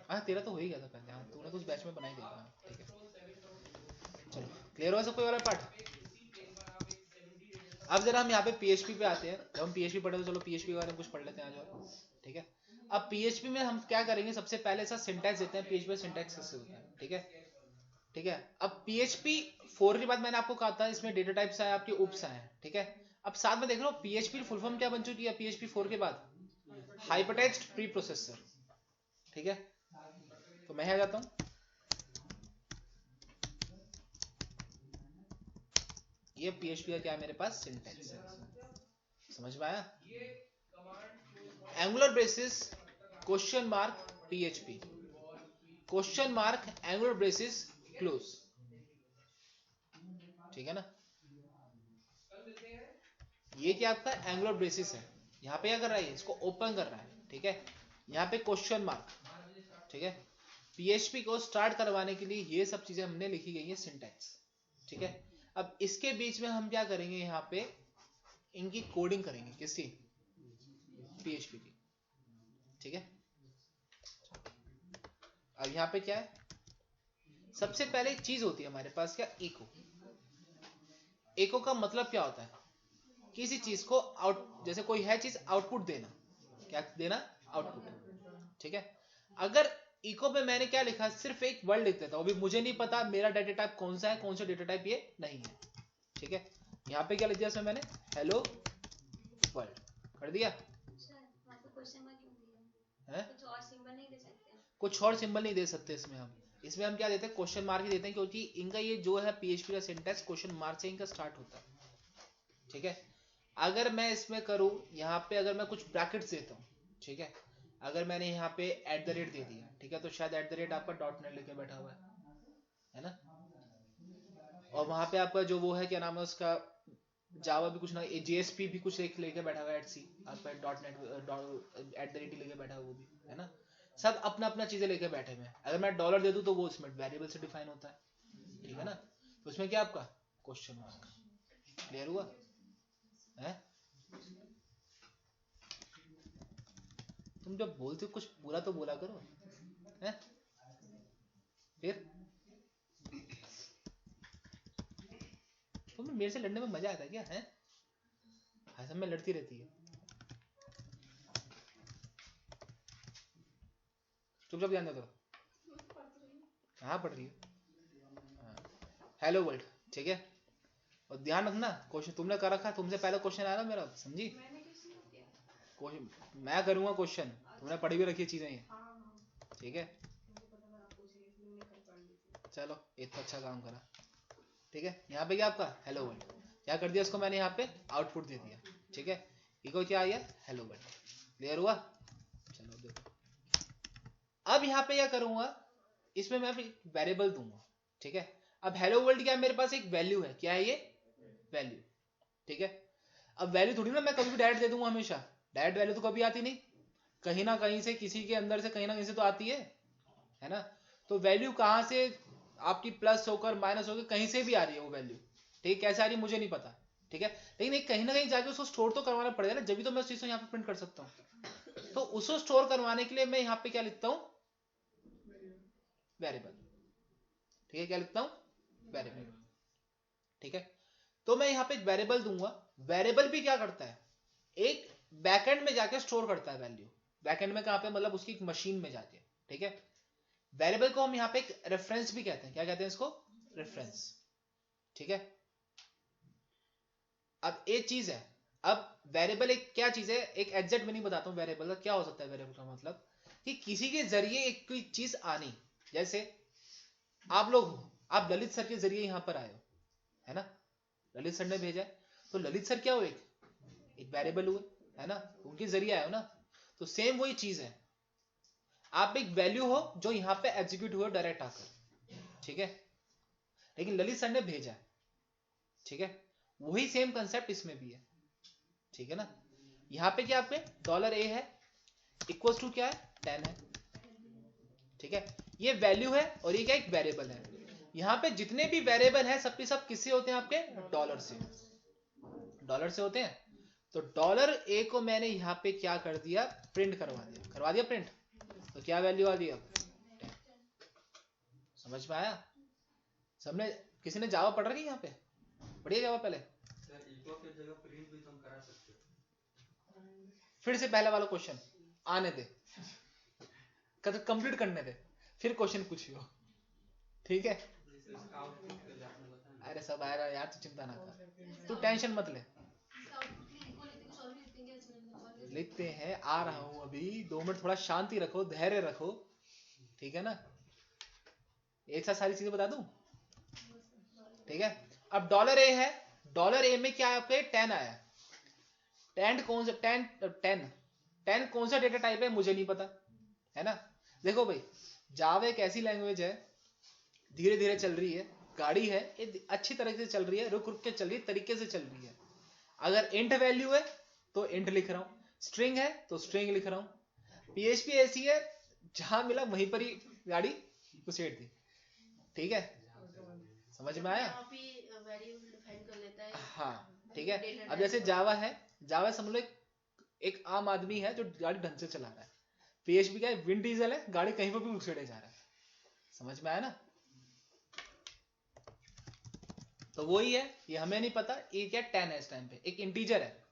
[SPEAKER 1] हाँ तेरा तो हो ही गया था पहले, हाँ तूने तो उस बैच में बना ही दिया था, ठीक है? चलो क्लियर हुआ सबको वाला पार्ट? अब जरा हम यहाँ पे PHP पे आते हैं। जब हम PHP पढ़े तो चलो PHP के बारे में कुछ पढ़ लेते हैं आज और, ठीक है? अब PHP में हम क्या करेंगे, सबसे पहले ऐसा सिंटैक्स देते हैं PHP में सिंटैक्स कैसे होता है, ठीक है? ठीक है, अब PHP 4 के बाद मैंने आपको कहा था इसमें डेटा टाइप्स आए, आपके उप्स आए, ठीक है? अब साथ में देख रहे हो PHP फुल फॉर्म क्या बन चुकी है PHP 4 के बाद? हाइपरटेक्स्ट प्री प्रोसेसर, ठीक है? तो मैं आ जाता हूं, ये PHP का क्या है मेरे पास सिंटैक्स है। समझ में आया? Angular braces question mark PHP, question mark angular braces close, ठीक है ना। ये क्या आपका एंगुलर ब्रेसिस है, यहाँ पे क्या कर रहा है, इसको ओपन कर रहा है, ठीक है। यहाँ पे क्वेश्चन मार्क, ठीक है। PHP को स्टार्ट करवाने के लिए ये सब चीजें हमने लिखी गई है सिंटैक्स, ठीक है। अब इसके बीच में हम क्या करेंगे, यहाँ पे इनकी कोडिंग करेंगे, किसकी, PHP की, ठीक है। अब यहाँ पे क्या है, सबसे पहले एक चीज होती है हमारे पास, क्या, इको। इको का मतलब क्या होता है, किसी चीज को आउट, जैसे कोई है चीज, आउटपुट देना, क्या देना, आउटपुट, ठीक है। अगर इको पे मैंने क्या लिखा, सिर्फ एक वर्ड लिख देता हूं, अभी मुझे नहीं पता मेरा डेटा टाइप कौन सा है, कौन सा डेटा टाइप ये नहीं है, ठीक है। यहाँ पे क्या लिख दिया इसमें मैंने, हेलो वर्ल्ड कर दिया।
[SPEAKER 3] वहाँ पे क्वेश्चन मार्क क्यों दिया है? कुछ और सिंबल नहीं दे सकते?
[SPEAKER 1] कुछ और सिंबल नहीं दे सकते इसमें हम क्या देते हैं, क्वेश्चन मार्क ही देते हैं, क्योंकि इनका ये जो है PHP का सिंटैक्स क्वेश्चन मार्क से इनका स्टार्ट होता है, ठीक है। अगर मैं इसमें करूं, यहाँ पे अगर मैं कुछ ब्रैकेट्स देता हूँ, ठीक है, अगर मैंने यहाँ पे @ दे दिया, ठीक है, तो शायद @ आपका .NET लेके बैठा हुआ है ना। और वहां पे आपका जो वो है, क्या नाम है उसका, जावा भी कुछ ना, JSP भी कुछ लेके बैठा हुआ है, @C आपका .NET @ लेके बैठा हुआ, वो भी है ना। सब अपना अपना चीजें लेके बैठे हुए हैं। अगर मैं डॉलर दे दूं तो वो इसमें वेरिएबल से डिफाइन होता है, ठीक है ना। तो उसमें क्या आपका क्वेश्चन मार्क, क्लियर हुआ है। तुम जब बोलते हो कुछ पूरा तो बोला करो, है? फिर तुम्हें मेरे से लड़ने में मजा आता है क्या, है? हर समय लड़ती रहती है, चुपचाप ध्यान दे दो। कहाँ पढ़ रही है, हेलो वर्ल्ड, ठीक है। और ध्यान रखना, क्वेश्चन तुमने कर रखा, तुमसे पहले क्वेश्चन आया ना मेरा, समझी। क्वेश्चन मैं करूंगा, क्वेश्चन तुमने पढ़ी भी रखी है चीजें ये, ठीक है। चलो एक तो अच्छा काम करा, ठीक है। यहाँ पे क्या आपका हेलो वर्ल्ड, क्या कर दिया इसको मैंने, यहाँ पे आउटपुट दे दिया, ठीक है। इको क्या आ गया, हेलो वर्ल्ड, क्लियर हुआ। चलो देखो, अब यहाँ पे क्या करूंगा, इसमें मैं वेरिएबल दूंगा, ठीक है। अब हेलो वर्ल्ड क्या है, मेरे पास एक वैल्यू है, क्या है ये, वैल्यू, ठीक है। अब वैल्यू थोड़ी ना मैं कभी भी डायरेक्ट दे दूंगा, हमेशा डायरेक्ट वैल्यू तो कभी आती नहीं, कहीं ना कहीं से, किसी के अंदर से, कहीं ना कहीं से तो आती है ना। तो वैल्यू कहां से आपकी प्लस होकर माइनस होकर कहीं से भी आ रही है वो वैल्यू, ठीक है। कैसे आ रही है मुझे नहीं पता, ठीक है, लेकिन एक कहीं ना कहीं जाके उसको स्टोर तो करवाना पड़ेगा ना, जब भी तो मैं उस चीज को यहाँ पे प्रिंट कर सकता हूँ। तो उसको स्टोर करवाने के लिए मैं यहाँ पे क्या लिखता हूँ, वेरिएबल, ठीक है। क्या लिखता हूँ, वेरिएबल, ठीक है। तो मैं यहाँ पे एक वेरिएबल दूंगा, वेरिएबल भी क्या करता है, एक बैकएंड में जाके स्टोर करता है वैल्यू। बैकएंड में कहां पे, मतलब उसकी एक मशीन में जाके, ठीक है। वेरिएबल को हम यहाँ पे एक रेफरेंस भी कहते हैं, क्या कहते हैं इसको, रेफरेंस, ठीक है। अब एक चीज है, अब वेरिएबल एक क्या चीज है, एक एग्जैक्ट मीनिंग बताता हूँ वेरिएबल का क्या हो सकता है। वेरिएबल का मतलब कि किसी के जरिए एक कोई चीज आनी, जैसे आप लोग हो, आप ललित सर के जरिए यहां पर आए हो, है ना, ललित सर ने भेजा है, तो ललित सर क्या हुए, एक वेरिएबल हुए, है ना, उनके जरिए आए हो ना। तो सेम वही चीज है, आप एक वैल्यू हो जो यहां पे एग्जीक्यूट हुए डायरेक्ट आकर, ठीक है, लेकिन ललित सर ने भेजा है, ठीक है। वही सेम कंसेप्ट इसमें भी है, ठीक है ना। यहां पे क्या आपके $a है, इक्वल्स टू क्या है, 10 है, ठीक है। ये वैल्यू है और ये क्या एक वेरिएबल है। यहां पे जितने भी वेरिएबल है सब के सब किससे होते हैं, आपके डॉलर से होते हैं। तो $a को मैंने यहाँ पे क्या कर दिया, प्रिंट करवा दिया प्रिंट। तो क्या वैल्यू आ गई अब, 10। समझ में आया, सबने, किसी ने जावा पढ़ रही है यहाँ पे, पढ़िए जावा पहले।
[SPEAKER 4] इको की जगह प्रिंट भी तुम करा सकते हो।
[SPEAKER 1] फिर से पहला वाला क्वेश्चन आने दे, कंप्लीट करने दे, फिर क्वेश्चन पूछियो, ठीक है। अरे सब आएगा यार, तू चिंता ना कर, तू टेंशन मत ले, लिखते हैं, आ रहा हूं अभी, 2 मिनट थोड़ा शांति रखो, धैर्य रखो, ठीक है ना। एक साथ सारी चीजें बता दूं, ठीक है। अब $a है, डॉलर ए में क्या है आपका 10 आया, 10 कौन सा 10 कौन सा डेटा टाइप है मुझे नहीं पता, है ना। देखो भाई जावा एक ऐसी लैंग्वेज है, धीरे धीरे चल रही है, गाड़ी है, अच्छी तरह से चल रही है, रुक रुक के चल रही है, तरीके से चल रही है। अगर इंट वैल्यू है तो इंट लिख रहा हूं, स्ट्रिंग है तो स्ट्रिंग लिख रहा हूं। पीएचपी ऐसी है जहां मिला वहीं पर ही गाड़ी घुसेड़ दी, ठीक है, समझ में आया। हाँ ठीक है। अब जैसे जावा है, जावा समझ लो एक आम आदमी है जो गाड़ी ढंग से चला रहा है। पीएचपी का विंड डीजल है, गाड़ी कहीं पर भी घुसेड़े जा रहा है, समझ में आया ना। तो वही है, ये हमें नहीं पता ये क्या 10 है इस टाइम पे, एक इंटीजर है।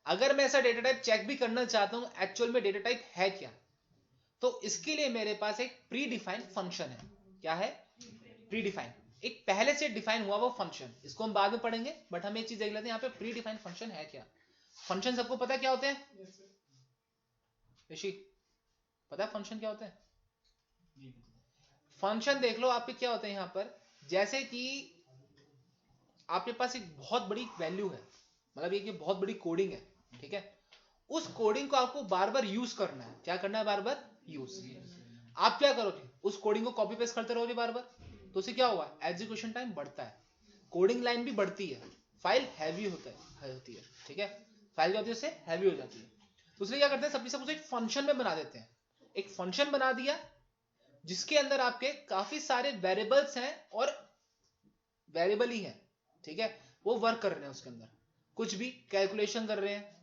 [SPEAKER 1] अगर मैं ऐसा डेटा टाइप चेक भी करना चाहता हूं एक्चुअल में डेटा टाइप है क्या, तो इसके लिए मेरे पास एक प्री डिफाइंड फंक्शन है। क्या है? प्री डिफाइंड, एक पहले से डिफाइन हुआ वो फंक्शन। इसको हम बाद में पढ़ेंगे, बट हम एक चीज देख लेते हैं यहाँ पे प्री डिफाइंड फंक्शन है क्या। फंक्शन सबको पता है क्या होते हैं? ऋषि पता है फंक्शन क्या होते हैं? फंक्शन देख लो आपके क्या होते हैं यहाँ पर, जैसे कि आपके पास एक बहुत बड़ी वैल्यू है, मतलब ये कि बहुत बड़ी कोडिंग है, ठीक है। उस कोडिंग को आपको बार बार यूज करना है। क्या करना है? बार बार यूज। आप क्या करोगे? उस कोडिंग को कॉपी पेस्ट करते रहोगे बार बार, तो उससे क्या होगा? एग्जीक्यूशन टाइम बढ़ता है, कोडिंग लाइन भी बढ़ती है, फाइल हैवी होती है, ठीक है। फाइल जो होती है उससे हैवी हो जाती है। तो इसलिए क्या करते हैं, सब कुछ एक फंक्शन में बना देते हैं। एक फंक्शन बना दिया जिसके अंदर आपके काफी सारे वेरिएबल्स हैं और वेरिएबल ही हैं, ठीक है। वो वर्क कर रहे हैं उसके अंदर, कुछ भी कैलकुलेशन कर रहे हैं,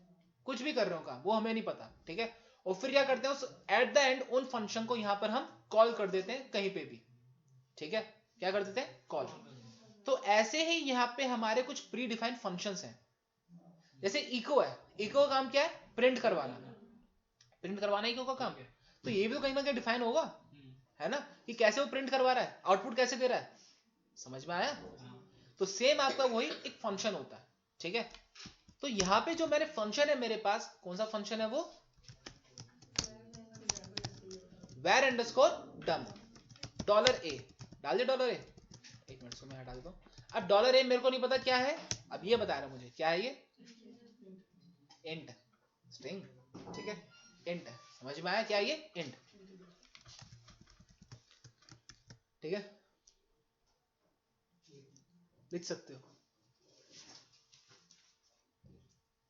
[SPEAKER 1] कुछ भी कर रहे हो काम, वो हमें नहीं पता, ठीक है। और फिर क्या करते हैं, उस एट द एंड उन फंक्शन को यहां पर हम कॉल कर देते हैं कहीं पे भी, ठीक है। क्या कर देते हैं? कॉल। तो ऐसे ही यहां पे हमारे कुछ प्री डिफाइंड फंक्शंस हैं। जैसे इको है, इको का काम क्या है? प्रिंट करवाना, प्रिंट करवाना इको का काम है। तो ये भी तो कहीं ना कहीं डिफाइन होगा, है ना, कि कैसे वो प्रिंट करवा रहा है, आउटपुट कैसे दे रहा है, समझ में आया। तो सेम आपका वही एक फंक्शन होता है, ठीक है। तो यहां पे जो मेरे फंक्शन है, मेरे पास कौन सा फंक्शन है? वो where अंडरस्कोर डम डॉलर ए डाल दे, डॉलर ए। एक मिनट से मैं हटा देता हूं। अब डॉलर ए मेरे को नहीं पता क्या है, अब ये बता रहा मुझे क्या है, ये इंट स्ट्रिंग, ठीक है, इंट है। समझ में आया क्या है? ये इंट, ठीक है, लिख सकते हो,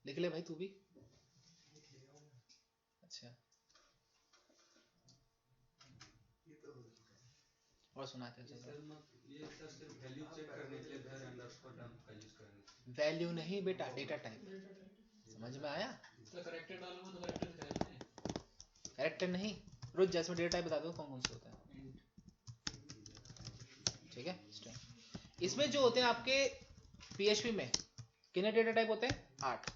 [SPEAKER 1] लिख ले भाई तू भी। अच्छा और सुनाते हैं।
[SPEAKER 4] ये सर सिर्फ वैल्यू चेक करने के लिए where underscore dump का यूज करेंगे।
[SPEAKER 1] वैल्यू नहीं बेटा, डेटा टाइप। समझ में आया?
[SPEAKER 2] तो करेक्टर डालूंगा तो करेक्टर दिखाएगा नहीं।
[SPEAKER 1] कैरेक्टर नहीं, रोज जैसे डेटा टाइप बता दो कौन कौन से होता है, ठीक है। स्ट्रिंग इसमें जो होते हैं आपके पीएचपी में कितने डेटा टाइप होते हैं? 8,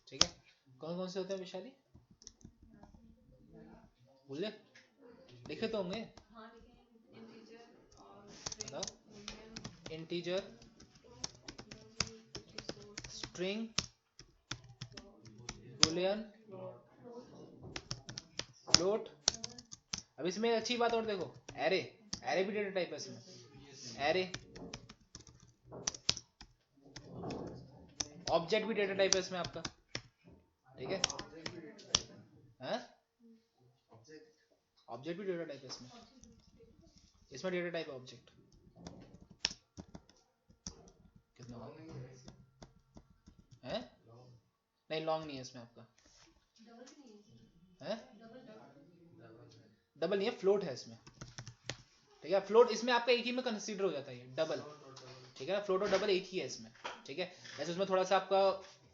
[SPEAKER 1] ठीक है। कौन कौन से होते हैं विशाली? बोले लिखे तो होंगे, बताओ। Integer, string, Boolean, float. अब इसमें अच्छी बात और देखो, एरे, एरे भी डेटा टाइप है इसमें। एरे, ऑब्जेक्ट भी डेटा टाइप है इसमें आपका, ठीक है। ऑब्जेक्ट भी डेटा टाइप है इसमें, इसमें डेटा टाइप है ऑब्जेक्ट। कितना है? नहीं लॉन्ग नहीं है इसमें आपका, है डबल नहीं है, फ्लोट है इसमें, ठीक है। फ्लोट इसमें आपका एक ही में कंसीडर हो जाता है, ये डबल, ठीक है ना। फ्लोट और डबल एक ही है इसमें, ठीक है। जैसे उसमें थोड़ा सा आपका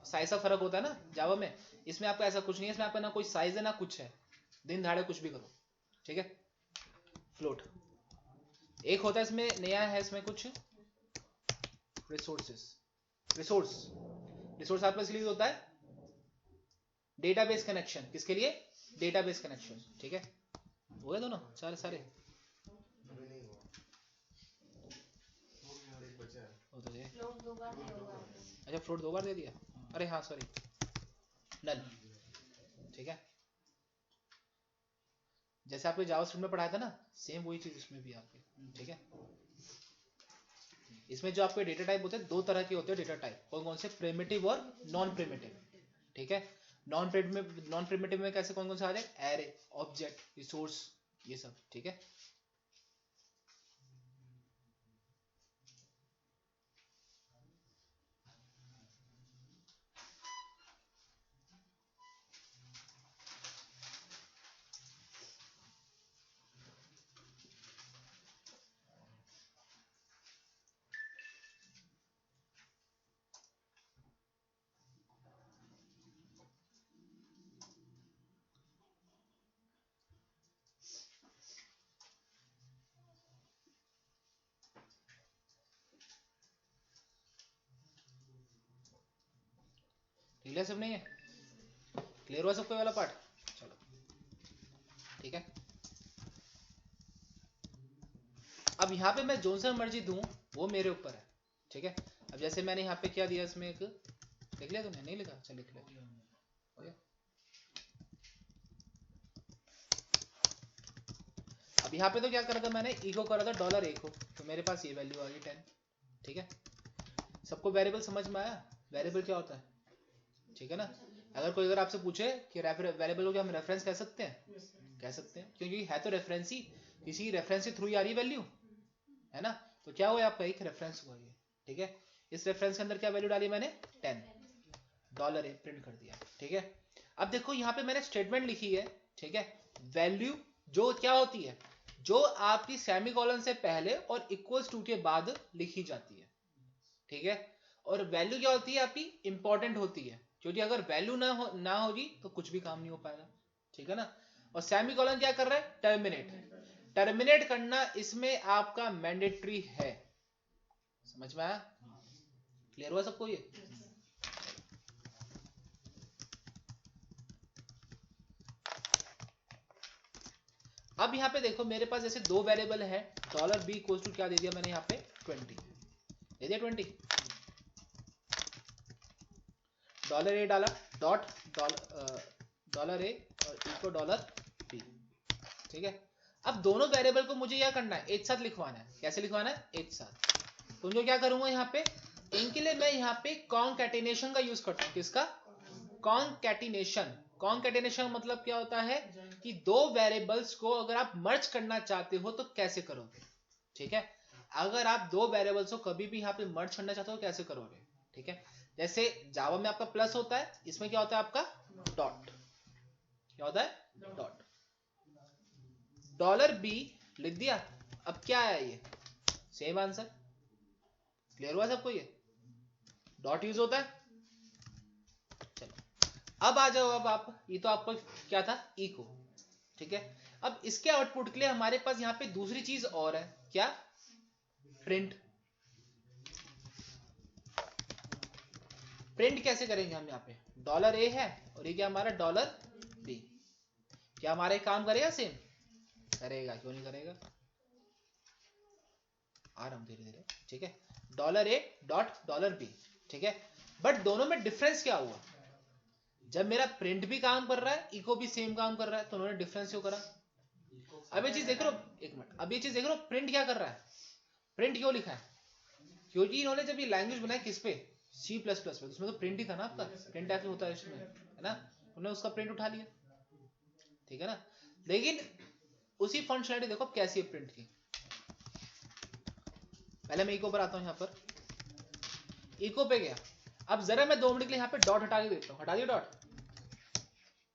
[SPEAKER 1] साइज का फर्क होता है ना जावा में, इसमें आपका ऐसा कुछ नहीं है। इसमें आपका ना कोई साइज है ना कुछ है, दिन दहाड़े कुछ भी करो, ठीक है। फ्लोट एक होता है इसमें, नया है इसमें कुछ रिसोर्सेस, रिसोर्स आपका इसलिए होता है डेटाबेस कनेक्शन। किसके लिए? डेटाबेस कनेक्शन, ठीक है। हो गए दोनों सारे हो तो गए। अच्छा फ्लोट 2 बार दे दिया, अरे हाँ सॉरी, नल, ठीक है। जैसे आपने जावास्क्रिप्ट में पढ़ाया था ना, सेम वही चीज इसमें भी आपके, ठीक है। इसमें जो आपके डेटा टाइप होते हैं, दो तरह के होते हैं डेटा टाइप, कौन कौन से, प्रिमिटिव और नॉन प्रिमिटिव, ठीक है। नॉन प्रिमिटिव में कैसे कौन कौन से आ जाए, एरे, ऑब्जेक्ट, रिसोर्स, ये सब, ठीक है। क्लियर सब नहीं है, क्लियर हुआ सबको वाला पार्ट, चलो ठीक है। अब यहाँ पे मैं जोन सा मर्जी दूं वो मेरे ऊपर है, ठीक है। अब जैसे मैंने यहाँ पे क्या दिया, इसमें एक लिख लिया तुमने, नहीं लिखा, चल लिख लिया, हो गया। अब यहाँ पे तो क्या करा था मैंने, इको करा था डॉलर ए को, तो मेरे पास ये वैल्यू आ गई 10, ठीक है। सबको वेरिएबल समझ में आया, वेरिएबल क्या होता है, ठीक है ना। अगर आपसे पूछे कि वेरिएबल को क्या हम रेफरेंस कह सकते हैं, कह सकते हैं, क्योंकि है तो रेफरेंस ही, किसी रेफरेंस के थ्रू ही आ रही है वैल्यू, है ना। तो क्या हुआ आपका, एक रेफरेंस हुआ ये, ठीक है। इस रेफरेंस के अंदर क्या वैल्यू डाली मैंने, 10, डॉलर ए प्रिंट कर दिया, ठीक है। अब देखो यहाँ पे मैंने स्टेटमेंट लिखी है, ठीक है। वैल्यू जो क्या होती है, जो आपकी सेमीकोलन से पहले और इक्वल्स टू के बाद लिखी जाती है, ठीक है। और वैल्यू क्या होती है आपकी, इंपॉर्टेंट होती है, क्योंकि अगर वैल्यू ना होगी तो कुछ भी काम नहीं हो पाएगा, ठीक है ना। और सेमीकोलन क्या कर रहा है, टर्मिनेट करना इसमें आपका मैंडेटरी है, समझ में आया, क्लियर हुआ सबको ये। अब यहाँ पे देखो मेरे पास जैसे दो वेरिएबल है, डॉलर बी इक्वल टू क्या दे दिया मैंने यहाँ पे 20 दे दिया, 20 डॉलर ए डाला, डॉट डॉलर ए और इक्वल डॉलर बी, ठीक है। अब दोनों वेरिएबल को मुझे क्या करना है, एक साथ लिखवाना है, कैसे लिखवाना है, एक साथ। तो जो क्या करूंगा यहाँ पे, इनके लिए मैं यहाँ पे कॉन्कैटिनेशन का यूज करता हूँ, किसका, कॉन्कैटिनेशन। कॉन्कैटिनेशन मतलब क्या होता है कि दो वेरिएबल्स को अगर आप मर्ज करना चाहते हो तो कैसे करोगे, ठीक है। अगर आप दो वेरिएबल्स को कभी भी यहाँ पे मर्ज करना चाहते हो कैसे करोगे, ठीक है। जैसे जावा में आपका प्लस होता है, इसमें क्या होता है आपका डॉट, क्या होता है, डॉट। डॉलर बी लिख दिया, अब क्या आया ये, सेम आंसर, क्लियर हुआ सबको ये, डॉट यूज होता है। चलो अब आ जाओ, अब आप, ये तो आपका क्या था, इको, ठीक है। अब इसके आउटपुट के लिए हमारे पास यहाँ पे दूसरी चीज और है, क्या, प्रिंट। प्रिंट कैसे करेंगे हम, यहाँ पे डॉलर ए है और ये क्या हमारा डॉलर बी, क्या हमारा एक काम करेगा, सेम करेगा, क्यों नहीं करेगा, आ रहा हूं धीरे धीरे, ठीक है। Dollar A dot dollar B, ठीक है। बट दोनों में डिफरेंस क्या हुआ, जब मेरा प्रिंट भी काम कर रहा है, इको भी सेम काम कर रहा है, तो उन्होंने डिफरेंस क्यों करा। अब ये चीज देख रहे हो, एक मिनट, अब ये चीज देख रहे हो, प्रिंट क्या कर रहा है, प्रिंट क्यों लिखा है, क्योंकि इन्होंने जब ये लैंग्वेज बनाया किस पे, C++ पे, उसमें तो प्रिंट ही था ना आपका, प्रिंट ऐसे होता है इसमें, है ना, उन्होंने उसका प्रिंट उठा लिया, ठीक है ना। लेकिन उसी फंक्शनैलिटी देखो कैसी है प्रिंट की। पहले मैं इको पर आता हूं, यहाँ पर इको पे गया, अब जरा मैं 2 मिनट के लिए यहाँ पे डॉट हटा के देखता हूँ, हटा दिया डॉट,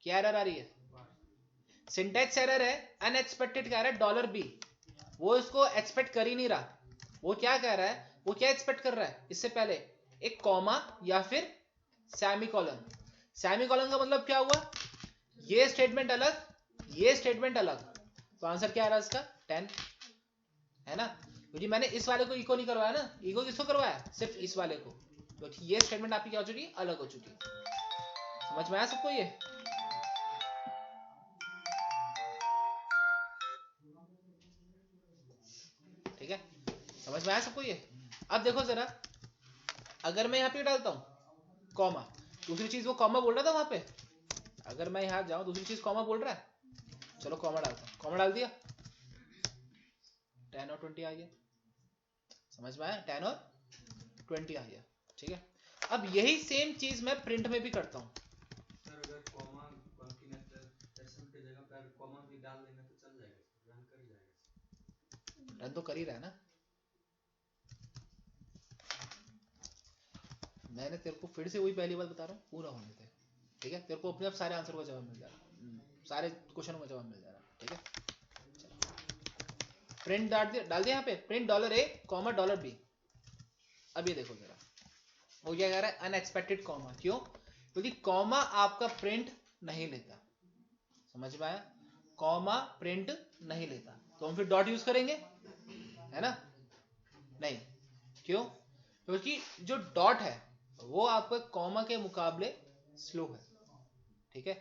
[SPEAKER 1] क्या एरर आ रही है, सिंटैक्स एरर है, अनएक्सपेक्टेड कह रहा है डॉलर बी, वो इसको एक्सपेक्ट कर ही नहीं रहा, वो क्या कह रहा है, वो क्या एक्सपेक्ट कर रहा है, इससे पहले एक कॉमा या फिर सेमीकोलन। सेमीकोलन का मतलब क्या हुआ, ये स्टेटमेंट अलग, ये स्टेटमेंट अलग, तो आंसर क्या आ रहा है इसका, 10, है ना, क्योंकि मैंने इस वाले को इको नहीं करवाया ना, इको किसको करवाया, सिर्फ इस वाले को, तो ये स्टेटमेंट आपकी क्या हो चुकी, अलग हो चुकी। समझ में आया सबको ये, ठीक है, समझ में आया सबको ये। अब देखो जरा, अगर मैं यहाँ पे डालता हूं कॉमा, दूसरी चीज वो कॉमा बोल रहा था वहां पे, अगर मैं यहाँ जाऊं दूसरी चीज कॉमा बोल रहा है, चलो कॉमा डालता हूँ, कॉमा डाल दिया, 10 और 20 आ गया, समझ में आया, 10 और 20 आ गया, ठीक है। अब यही सेम चीज मैं प्रिंट में भी करता हूँ।
[SPEAKER 4] सर अगर कॉमा कंटिन्यूअस की जगह पर कॉमा भी डाल देंगे तो चल जाएगा, रन कर जाएगा।
[SPEAKER 1] रन तो कर ही रहा है ना, मैंने तेरे को फिर से वही पहली बात बता रहा हूँ, पूरा होने दे, ठीक है। तेरे को अपने आप सारे आंसर का जवाब मिल जा रहा, सारे क्वेश्चन का जवाब मिल जा रहा, ठीक है। प्रिंट डाल दिया यहाँ पे, प्रिंट $a कॉमा $b। अब ये देखो जरा, वो क्या कह रहा है, अनएक्सपेक्टेड कॉमा, क्यों, क्योंकि कॉमा आपका प्रिंट नहीं लेता, समझ में आया, कॉमा प्रिंट नहीं लेता, तो हम फिर डॉट यूज करेंगे, है ना, नहीं, क्यों, क्योंकि जो डॉट है वो आपका कॉमा के मुकाबले स्लो है, ठीक है,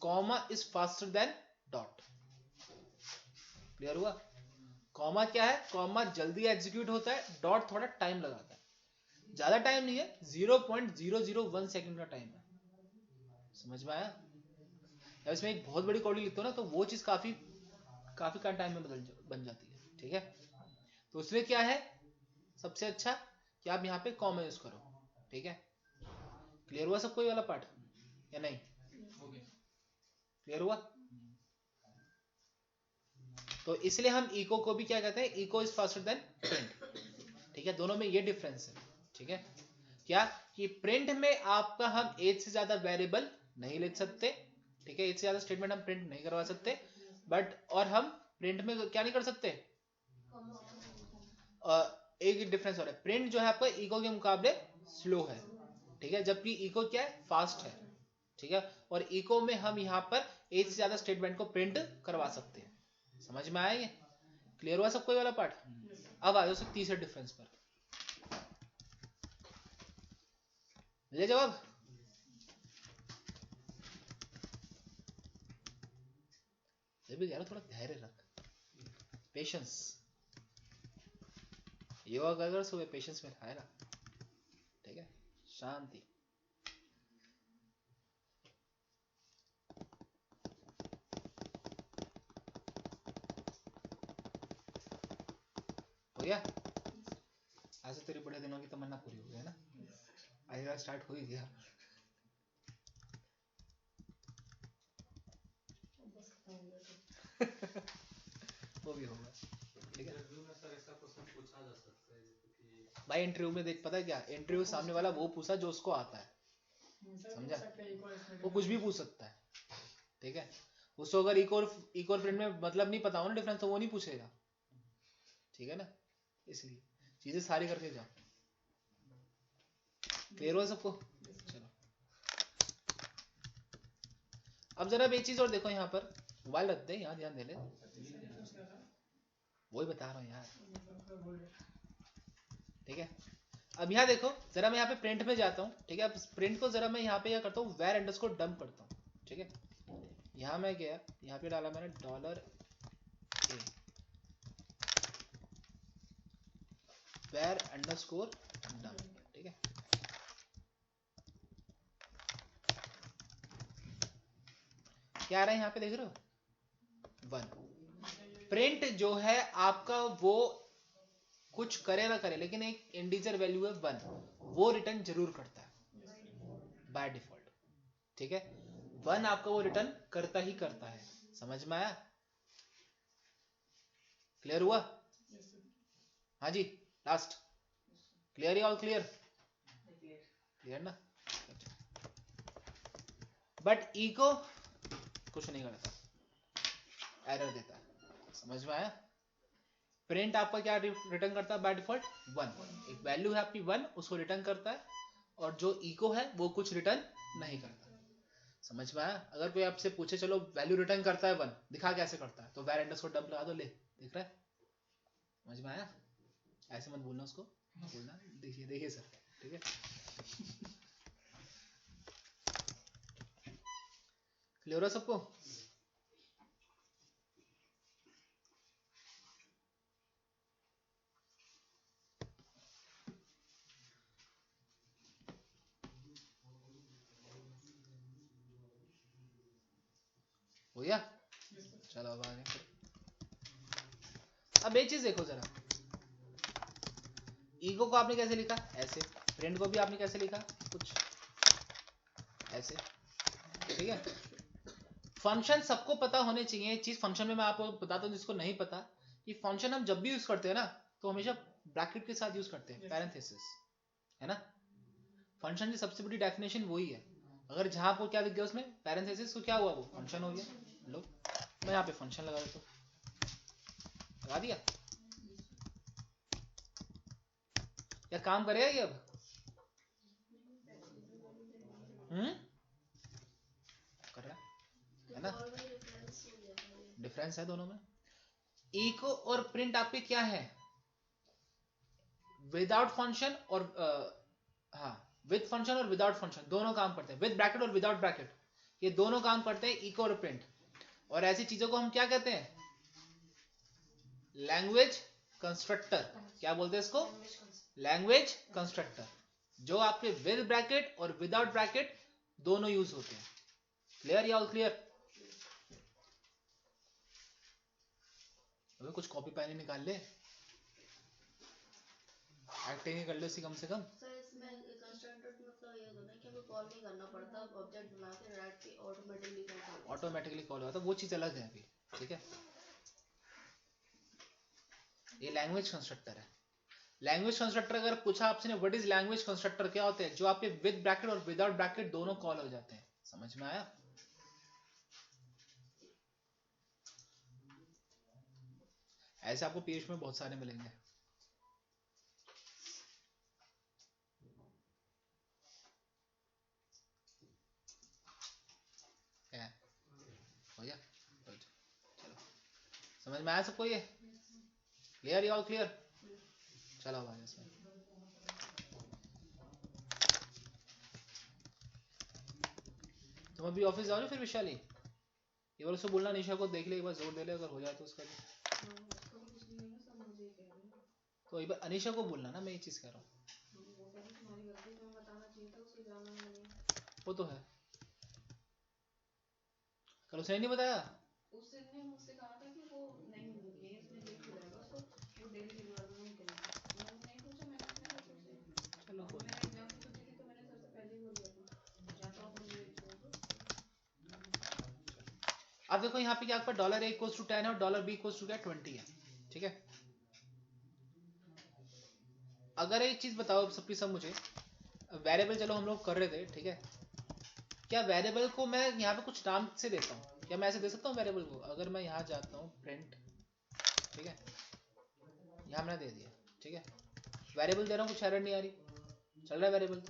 [SPEAKER 1] comma is faster then dot, clear हुआ। कॉमा क्या है, कॉमा जल्दी एग्जीक्यूट होता है, डॉट थोड़ा टाइम लगाता है, ज्यादा टाइम नहीं है, 0.001 सेकंड का टाइम है, समझ में आया। जब इसमें एक बहुत बड़ी कोडिंग लिखते हो ना, तो वो चीज काफी कम टाइम में बन जाती है, ठीक है। तो इसलिए क्या है, सबसे अच्छा कि आप यहाँ पे कॉमा यूज करो, ठीक है। क्लियर हुआ सबको ये वाला पार्ट या नहीं, क्लियर हुआ। तो इसलिए हम इको को भी क्या कहते हैं, echo is faster than print, ठीक है, दोनों में ये डिफरेंस है, ठीक है। क्या कि प्रिंट में आपका हम एक से ज्यादा वेरिएबल नहीं लिख सकते, ठीक है, एक से ज्यादा स्टेटमेंट हम प्रिंट नहीं करवा सकते, बट और हम प्रिंट में क्या नहीं कर सकते, एक डिफरेंस हो रहा है, प्रिंट जो है आपका इको के मुकाबले स्लो है, ठीक है, जबकि इको क्या है, फास्ट है, ठीक है। और इको में हम यहाँ पर एक से ज्यादा स्टेटमेंट को प्रिंट करवा सकते हैं, समझ में आएंगे, क्लियर हुआ सबको ये वाला पार्ट। अब आ जाओ तीसरे डिफरेंस पर, ले जवाब, ये भी कह रहा थोड़ा धैर्य रख, पेशेंस, योगा कर सुबह पेशेंस में खाएगा, ठीक है, शांति। हो गया, आज तो तेरे बड़े दिनों की तमन्ना पूरी हो गई है ना, आज स्टार्ट हो ही गया। वो भी होगा, ठीक है।
[SPEAKER 4] इंटरव्यू में सर ऐसा क्वेश्चन पूछा जा सकता है जैसे कि
[SPEAKER 1] भाई इंटरव्यू में देख, पता है क्या, इंटरव्यू सामने वाला वो पूछा जो उसको आता है, समझा, वो कुछ भी पूछ सकता है, ठीक है। उसको अगर इको और प्रिंट में मतलब नहीं पता हो ना डिफरेंस, तो वो नहीं पूछेगा, ठीक है ना, इसलिए चीजें सारी करके जाओ, क्लियर हो सबको। चलो अब जरा एक चीज और देखो, यहाँ पर मोबाइल रख दे, यहाँ ध्यान दे ले, वही बता रहा हूँ यार, ठीक है। अब यहाँ देखो जरा, मैं यहाँ पे प्रिंट में जाता हूँ, ठीक है। अब प्रिंट को जरा मैं यहाँ पे क्या करता हूँ, वेर अंडरस्कोर डंप करता हूँ, ठीक है। यहाँ मैं गया, यहाँ पे डाला मैंने $a, वेर अंडरस्कोर डंप, ठीक है। क्या आ रहा है यहाँ पे, देख रहे हो, 1। प्रिंट जो है आपका वो कुछ करे ना करे, लेकिन एक इंटीजर वैल्यू है 1, वो रिटर्न जरूर करता है बाय डिफॉल्ट, ठीक है। 1 आपका वो रिटर्न करता ही करता है, समझ में आया, क्लियर हुआ। हाँ जी, लास्ट, क्लियर ही, ऑल क्लियर, क्लियर ना। बट इको कुछ नहीं करता, एरर देता है, समझ में आया। प्रिंट आपका क्या रिटर्न करता है बाय डिफॉल्ट, 1, एक वैल्यू है आपकी 1, उसको रिटर्न करता है, और जो इको है वो कुछ रिटर्न नहीं करता, समझ में आया। अगर कोई आपसे पूछे चलो वैल्यू रिटर्न करता है 1, दिखा कैसे करता है, तो वेर अंडरस्कोर डंप लगा दो, ले, दिख रहा है, समझ में आया। ऐसे मत बोलना उसको, बोलना देखिए देखिए सर, ठीक है। क्लियर हो सबको। हो गया, चलो अब आगे फिर। अब एक चीज देखो जरा, ईगो को आपने कैसे लिखा, ऐसे। प्रिंट को भी आपने कैसे लिखा, कुछ ऐसे, ठीक है। फंक्शन सबको पता होने चाहिए। एक चीज फंक्शन में मैं आपको बताता हूँ जिसको नहीं पता, कि फंक्शन हम जब भी यूज करते हैं ना, तो हमेशा ब्रैकेट के साथ यूज करते हैं, पैरेंथेसिस, है ना। फंक्शन की सबसे बड़ी डेफिनेशन वही है। अगर जहां पर क्या दिख गया उसमें पैरेंथेसिस, तो क्या हुआ, वो फंक्शन हो गया। लो मैं यहाँ पे फंक्शन लगा देता हूँ, लगा दिया। क्या काम करेगा ये अब? कर रहा है ना। डिफरेंस है दोनों में। इको और प्रिंट आपके क्या है, विदाउट फंक्शन और हाँ, विद फंक्शन और विदाउट फंक्शन दोनों काम करते हैं। विद ब्रैकेट और विदाउट ब्रैकेट, ये दोनों काम करते हैं, इको और प्रिंट। और ऐसी चीजों को हम क्या कहते हैं, लैंग्वेज कंस्ट्रक्टर। क्या बोलते हैं इसको, लैंग्वेज कंस्ट्रक्टर, जो आपके विद ब्रैकेट और विदाउट ब्रैकेट दोनों यूज होते हैं। क्लियर या ऑल क्लियर? अबे कुछ कॉपी पेन निकाल ले, एक्टिंग कर ले उसी कम से कम।
[SPEAKER 5] सर इसमें कंस्ट्रक्टर मतलब ये होता है कि हमें कॉल नहीं करना पड़ता, ऑब्जेक्ट बना के डायरेक्टली ऑटोमेटिकली कॉल कर देता है।
[SPEAKER 1] ऑटोमेटिकली कॉल होता है, वो चीज अलग है अभी, ठीक है। ये लैंग्वेज कंस्ट्रक्टर है। लैंग्वेज कंस्ट्रक्टर अगर पूछा आपसे ने व्हाट इज लैंग्वेज कंस्ट्रक्टर, क्या होते हैं, जो आपके विद ब्रैकेट और विदाउट ब्रैकेट दोनों कॉल हो जाते हैं। समझ में आया? ऐसे आपको पीएचपी में बहुत सारे मिलेंगे। क्या है? हो गया? चलो समझ में आया सबको ये? क्लियर या ऑल क्लियर? चलो अब आगे इसमें। तुम अभी ऑफिस जाओ ना फिर विशाली, ये बार उसको बोलना निशा को देख ले एक बार, जोर दे ले अगर हो जाए तो उसका भी। तो एक बार अनिशा को बोलना ना, मैं ये चीज कह रहा हूँ। वो तो है, कल उसने नहीं बताया।
[SPEAKER 5] उसने मुझसे कहा था कि वो नहीं ये इसमें लिख हो जाएगा उसको, वो डेली शेड्यूल में नहीं करेगा। मैंने नहीं पूछा, मैंने अपने बच्चों से,
[SPEAKER 1] चलो
[SPEAKER 5] और मैंने एग्जाम की छुट्टी थी तो मैंने सर से पहले ही बोल दिया था, या तो आप मुझे छोड़ दो।
[SPEAKER 1] अब देखो यहाँ पे क्या आपका $a इक्वल्स टू 10 है और $b इक्वल्स टू क्या 20 है, ठीक है। अगर एक चीज बताओ सबकी सब मुझे, वेरिएबल चलो हम लोग कर रहे थे, ठीक है। क्या वेरिएबल को मैं यहाँ पे कुछ नाम से देता हूँ, क्या मैं ऐसे दे सकता हूँ वेरिएबल को? अगर मैं यहाँ जाता हूँ प्रिंट, ठीक है, यहाँ मैंने दे दिया, ठीक है। वेरिएबल दे रहा हूँ, कुछ एरर नहीं आ रही, चल रहा है वेरिएबल।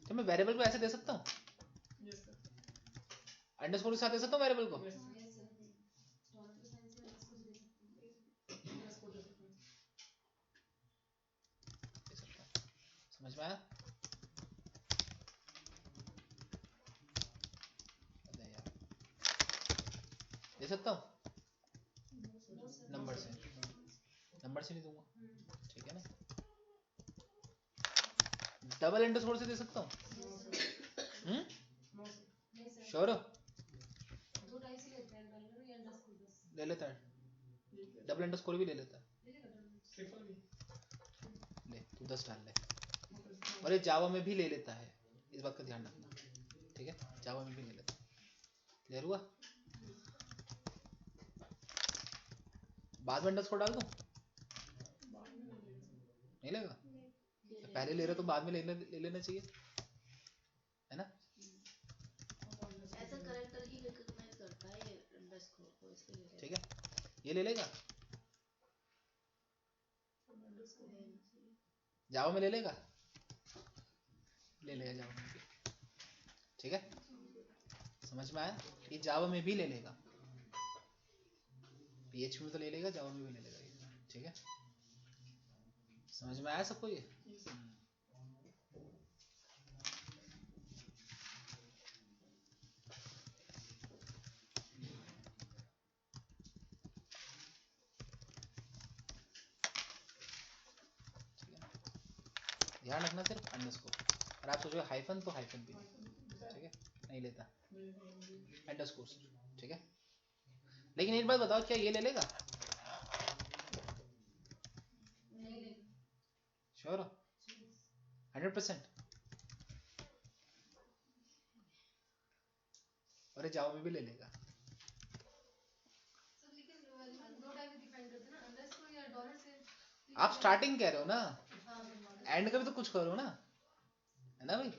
[SPEAKER 1] तो मैं वेरिएबल को ऐसे दे सकता हूँ, अंडरस्कोर के साथ दे सकता हूँ वेरिएबल को। समझ में आया? दे सकता हूँ नंबर से, नंबर से नहीं दूंगा, ठीक है ना। डबल अंडरस्कोर से दे सकता हूँ, श्योर हो? ले लेता है, डबल अंडरस्कोर भी ले लेता है। ले तू 10 डाल ले, और ये जावा में भी ले लेता है, इस बात का ध्यान रखना, ठीक है। जावा में भी ले लेता है। क्लियर हुआ? बाद में अंडरस्कोर डाल दूं? नहीं लेगा? पहले ले रहे तो बाद में ले लेना चाहिए, है ना।
[SPEAKER 5] ऐसा करेक्टर ही रिकॉग्नाइज करता है ये अंडरस्कोर को, इसलिए
[SPEAKER 1] ठीक है, ये ले लेगा, जावा में ले लेगा, ले लेगा जावा में भी, ठीक है। समझ में आया? ये जावा में भी ले लेगा, पीएचपी में तो ले लेगा, जावा में भी ले लेगा, ठीक है। समझ में आया सबको ये? ध्यान रखना सिर्फ अंडरस्कोर, और आप सोचो हाइफन तो हाइफन भी नहीं, ठीक है, नहीं लेता अंडरस्कोर, ठीक है। लेकिन एक बात बताओ, क्या ये ले लेगा?
[SPEAKER 3] नहीं लेगा।
[SPEAKER 1] श्योर हो? 100%? अरे जाओ में भी ले लेगा।
[SPEAKER 3] सर लेकिन नो टाइप डिपेंड करते ना, अनलेस कोई डॉलर से
[SPEAKER 1] आप स्टार्टिंग कह रहे हो ना,
[SPEAKER 3] हाँ
[SPEAKER 1] एंड का भी तो कुछ करो ना, है ना भाई?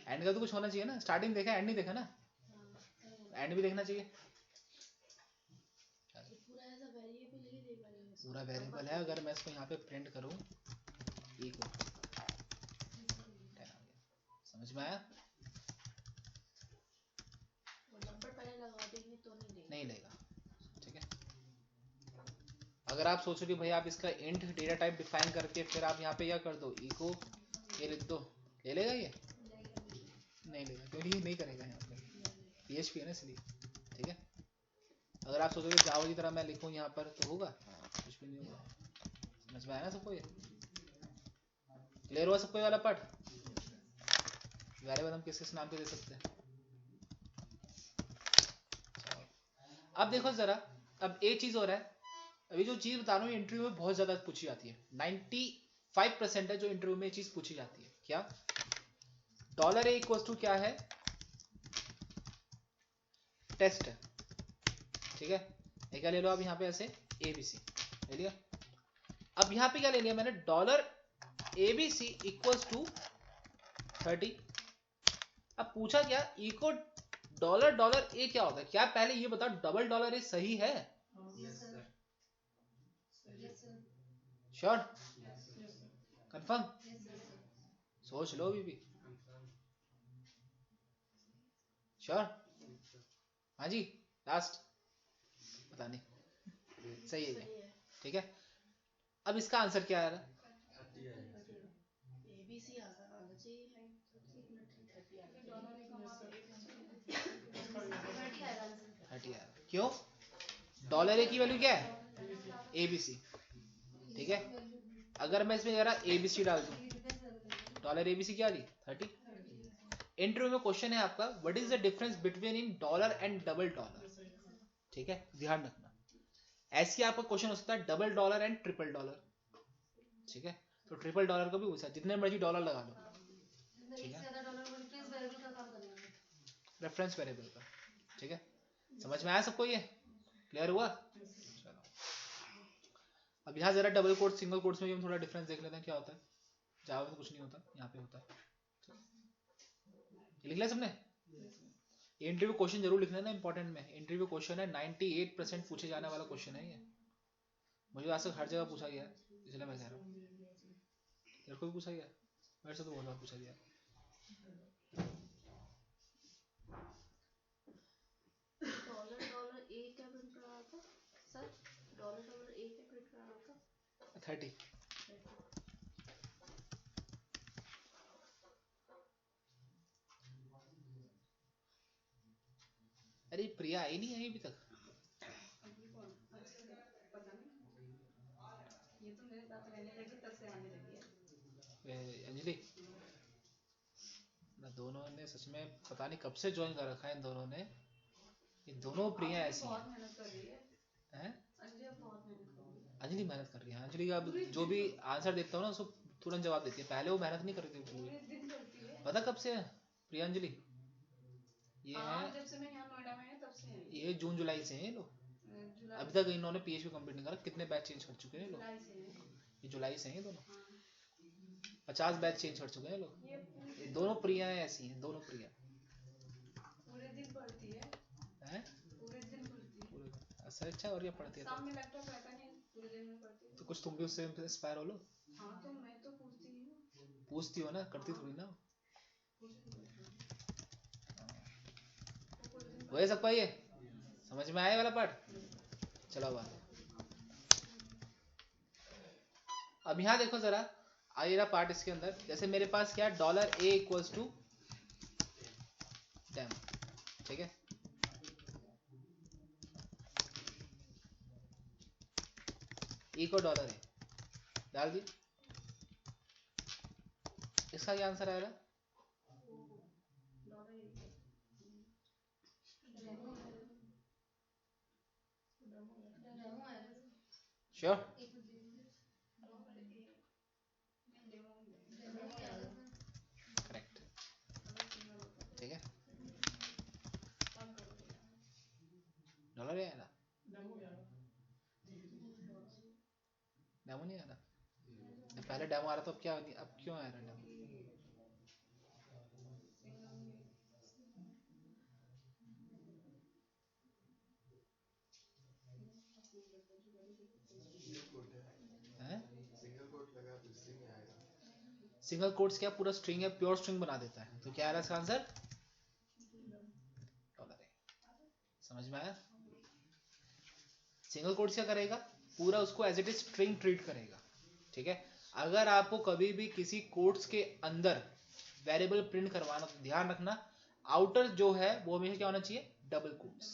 [SPEAKER 1] एंड का तो कुछ होना चाहिए ना। स्टार्टिंग देखा, एंड नहीं देखा ना, एंड भी देखना चाहिए।
[SPEAKER 5] पूरा ऐसा वेरिएबल ही देगा ये।
[SPEAKER 1] पूरा वेरिएबल है। अगर मैं इसको यहाँ पे प्रिंट करूँ ई को 10 आ गया। समझ में आया?
[SPEAKER 5] वो नंबर पहले लगा देंगे तो नहीं देगा।
[SPEAKER 1] नहीं लेगा। ठीक है। अगर आप सोचो कि भाई आप इसका इंट डेटा टाइप डिफाइन करके फिर आप यहाँ पे क्या कर दो, ई को ये लिख दो, ले लेगा ये? नहीं लेगा, क्योंकि ये नहीं करेगा यहाँ पे, PHP है ना इसलिए। ठीक है। अगर आप सोचोगे जावा की तरह मैं लिखूँ यहाँ पर तो होगा? कुछ भी नहीं होगा। समझ में आया ना सबको? ये क्लियर हुआ सबको ये वाला पार्ट? वेरिएबल हम किस किस नाम पे दे सकते हैं? अब देखो जरा, अब एक चीज हो रहा है। अभी जो चीज बता रहा हूँ इंटरव्यू में बहुत ज्यादा पूछी जाती है, 95% है जो इंटरव्यू में चीज पूछी जाती है। क्या? $a इक्वल टू क्या है? टेस्ट है। ठीक है। ये क्या ले लो आप यहाँ पे ऐसे ABC ले लिया। अब यहाँ पे क्या ले लिया मैंने? $ABC equal to 30। अब पूछा क्या, ई को $a क्या होता है? क्या पहले ये बताओ $a सही है?
[SPEAKER 4] Yes sir.
[SPEAKER 1] श्योर? कंफर्म? सोच लो अभी भी।
[SPEAKER 4] कंफर्म।
[SPEAKER 1] श्योर? हाँ जी, लास्ट पता नहीं, सही है क्या? ठीक है। अब इसका आंसर क्या आ रहा है?
[SPEAKER 4] 30 आएगा सर।
[SPEAKER 5] ABC आना चाहिए। डॉलर एक कमा तो एक
[SPEAKER 3] 30 आएगा आंसर।
[SPEAKER 1] 30 आ रहा है। क्यों? $a की वैल्यू क्या है? ABC। ठीक है। अगर मैं इसमें जरा ABC डाल दूं, $ABC क्या आ रही? 30। इंटरव्यू में क्वेश्चन है आपका, what is the difference between in dollar and double dollar? ठीक है, ध्यान रखना। ऐसे आपका क्वेश्चन हो सकता है $डबल एंड $ट्रिपल। ठीक है। तो $ट्रिपल का भी पूछा, जितने मर्जी डॉलर लगा लो।
[SPEAKER 3] एक से ज्यादा डॉलर रेफरेंस वेरिएबल का काम करेंगे।
[SPEAKER 1] रेफरेंस वेरिएबल का। ठीक है। समझ में आया सबको? ये क्लियर हुआ? चलो अब यहाँ जरा डबल कोट सिंगल कोट्स में भी हम थोड़ा डिफरेंस देख लेते हैं क्या होता है। जावा में कुछ नहीं होता, यहाँ पे होता है। लिख लिया सबने? इंटरव्यू क्वेश्चन जरूर लिखना है ना, इंपॉर्टेंट में। इंटरव्यू क्वेश्चन है, 98% पूछे जाने वाला क्वेश्चन है ये। मुझे आज तक हर जगह पूछा गया, इसलिए मैं कह रहा हूँ। तेरे को भी पूछा गया, मेरे से तो बहुत बार पूछा गया।
[SPEAKER 5] $a क्या प्रिंट कर रहा था सर? $a क्या प्रिंट कर रहा था?
[SPEAKER 1] 30। अरे प्रिया आई नहीं आई अभी तक?
[SPEAKER 5] अभी कौन? अच्छा पता नहीं, ये तो मेरे साथ रहने लगी तब से आने लगी है।
[SPEAKER 1] अंजलि ना, दोनों ने सच में पता नहीं कब से ज्वाइन कर रखा है इन दोनों ने। ये दोनों प्रिया ऐसी
[SPEAKER 5] बहुत
[SPEAKER 1] हैं।
[SPEAKER 5] मेहनत कर रही है
[SPEAKER 1] हैं?
[SPEAKER 5] अंजलि, अब बहुत मेहनत कर रही है।
[SPEAKER 1] अंजलि मेहनत कर रही है। अंजलि का अब जो भी आंसर देता हूँ ना उसको तुरंत जवाब देती है। पहले वो मेहनत नहीं कर रही थी बिल्कुल
[SPEAKER 5] पूरे
[SPEAKER 1] भी।
[SPEAKER 5] दिन करती है।
[SPEAKER 1] पता कब से है प्रिया अंजलि? ये
[SPEAKER 5] हाँ,
[SPEAKER 1] है,
[SPEAKER 5] जब से मैं यहाँ नोएडा में है तब से है
[SPEAKER 1] ये जून जुलाई से हैं ये लोग।
[SPEAKER 5] जुलाई
[SPEAKER 1] अभी तक इन्होंने PHP कंप्लीट नहीं करा। कितने बैच चेंज कर चुके हैं ये लोग?
[SPEAKER 5] जुलाई से है।
[SPEAKER 1] ये जुलाई से हैं ये दोनों।
[SPEAKER 5] हाँ,
[SPEAKER 1] 50 बैच चेंज कर चुके हैं ये लोग।
[SPEAKER 5] ये पूरे
[SPEAKER 1] ये
[SPEAKER 5] दिन
[SPEAKER 1] दोनों प्रिया ऐसी हैं, दोनों प्रिया
[SPEAKER 5] पूरे दिन पढ़ती है।
[SPEAKER 1] हैं।
[SPEAKER 5] पूरे दिन पढ़ती है।
[SPEAKER 1] पूरे अच्छा अच्छा, और क्या पढ़ती है तो?
[SPEAKER 5] सामने लैपटॉप रहता नहीं, पूरे दिन में पढ़ती है।
[SPEAKER 1] तो कुछ तुम भी उससे इंस्पायर हो लो।
[SPEAKER 5] हाँ, तो मैं तो पूछती ही हूँ।
[SPEAKER 1] पूछती हो ना, करती थोड़ी ना।
[SPEAKER 5] वो पूरे दिन
[SPEAKER 1] वही सबका ये समझ में आया वाला पार्ट? चलो अब आगे। अब यहाँ देखो जरा, आइए रहा पार्ट इसके अंदर। जैसे मेरे पास क्या है, $a इक्वल्स टू डैम। ठीक है। ई को $a डाल दी। इसका क्या आंसर आएगा? श्योर?
[SPEAKER 3] एक मिनट डेमो ही आएगा सर।
[SPEAKER 1] करेक्ट, ठीक है। डॉलर ही आया ना, डेमो नहीं आ रहा। पहले डेमो आ रहा था, अब क्या, अब क्यों आ रहा है डेमो? सिंगल कोट्स क्या पूरा स्ट्रिंग है, प्योर स्ट्रिंग बना देता है, तो क्या आ रहा है इसका आंसर? डॉलर है। समझ में आया? सिंगल कोट्स क्या करेगा, पूरा उसको as it is string treat करेगा, ठीक है। अगर आपको कभी भी किसी कोट्स के अंदर वेरिएबल प्रिंट करवाना तो ध्यान रखना आउटर जो है वो हमेशा क्या होना चाहिए, डबल कोट्स।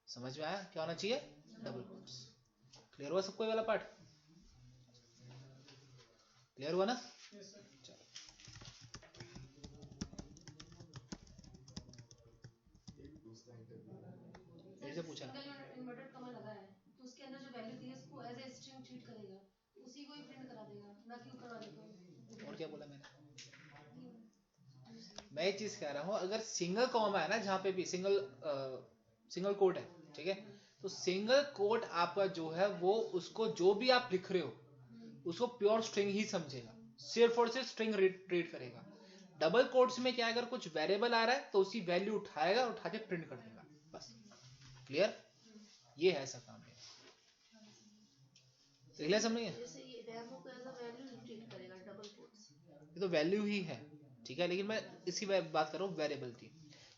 [SPEAKER 1] समझ में आया? क्या होना चाहिए, डबल कोट्स। क्लियर हुआ सबको ये वाला पार्ट? क्लियर हुआ ना? चलो मेरे से पूछा
[SPEAKER 3] इन्वर्टेड कॉमा लगा है तो उसके अंदर जो वैल्यू थी उसको एज ए स्ट्रिंग ट्रीट करेगा, उसी को ही प्रिंट करा देगा, ना कि ऊपर वाले को।
[SPEAKER 1] और क्या बोला मैंने? मैं एक चीज कह रहा हूँ, अगर सिंगल कॉमा है ना, जहाँ पे भी सिंगल कोट है, ठीक है, तो सिंगल कोट आपका जो है वो उसको जो भी आप लिख रहे हो उसको प्योर स्ट्रिंग ही समझेगा, सिर्फ और सिर्फ स्ट्रिंग ट्रीट करेगा। डबल कोट्स में क्या, अगर कुछ वेरिएबल आ रहा है तो उसकी वैल्यू उठाएगा, उठा के प्रिंट कर देगा, बस। क्लियर? ये है ऐसा काम है। क्लियर समझ गए?
[SPEAKER 3] जैसे ये डेमो को एज अ वैल्यू ट्रीट करेगा डबल कोट्स।
[SPEAKER 1] ये तो वैल्यू ही है, ठीक है, लेकिन मैं इसकी बात कर रहा हूँ वेरिएबल की।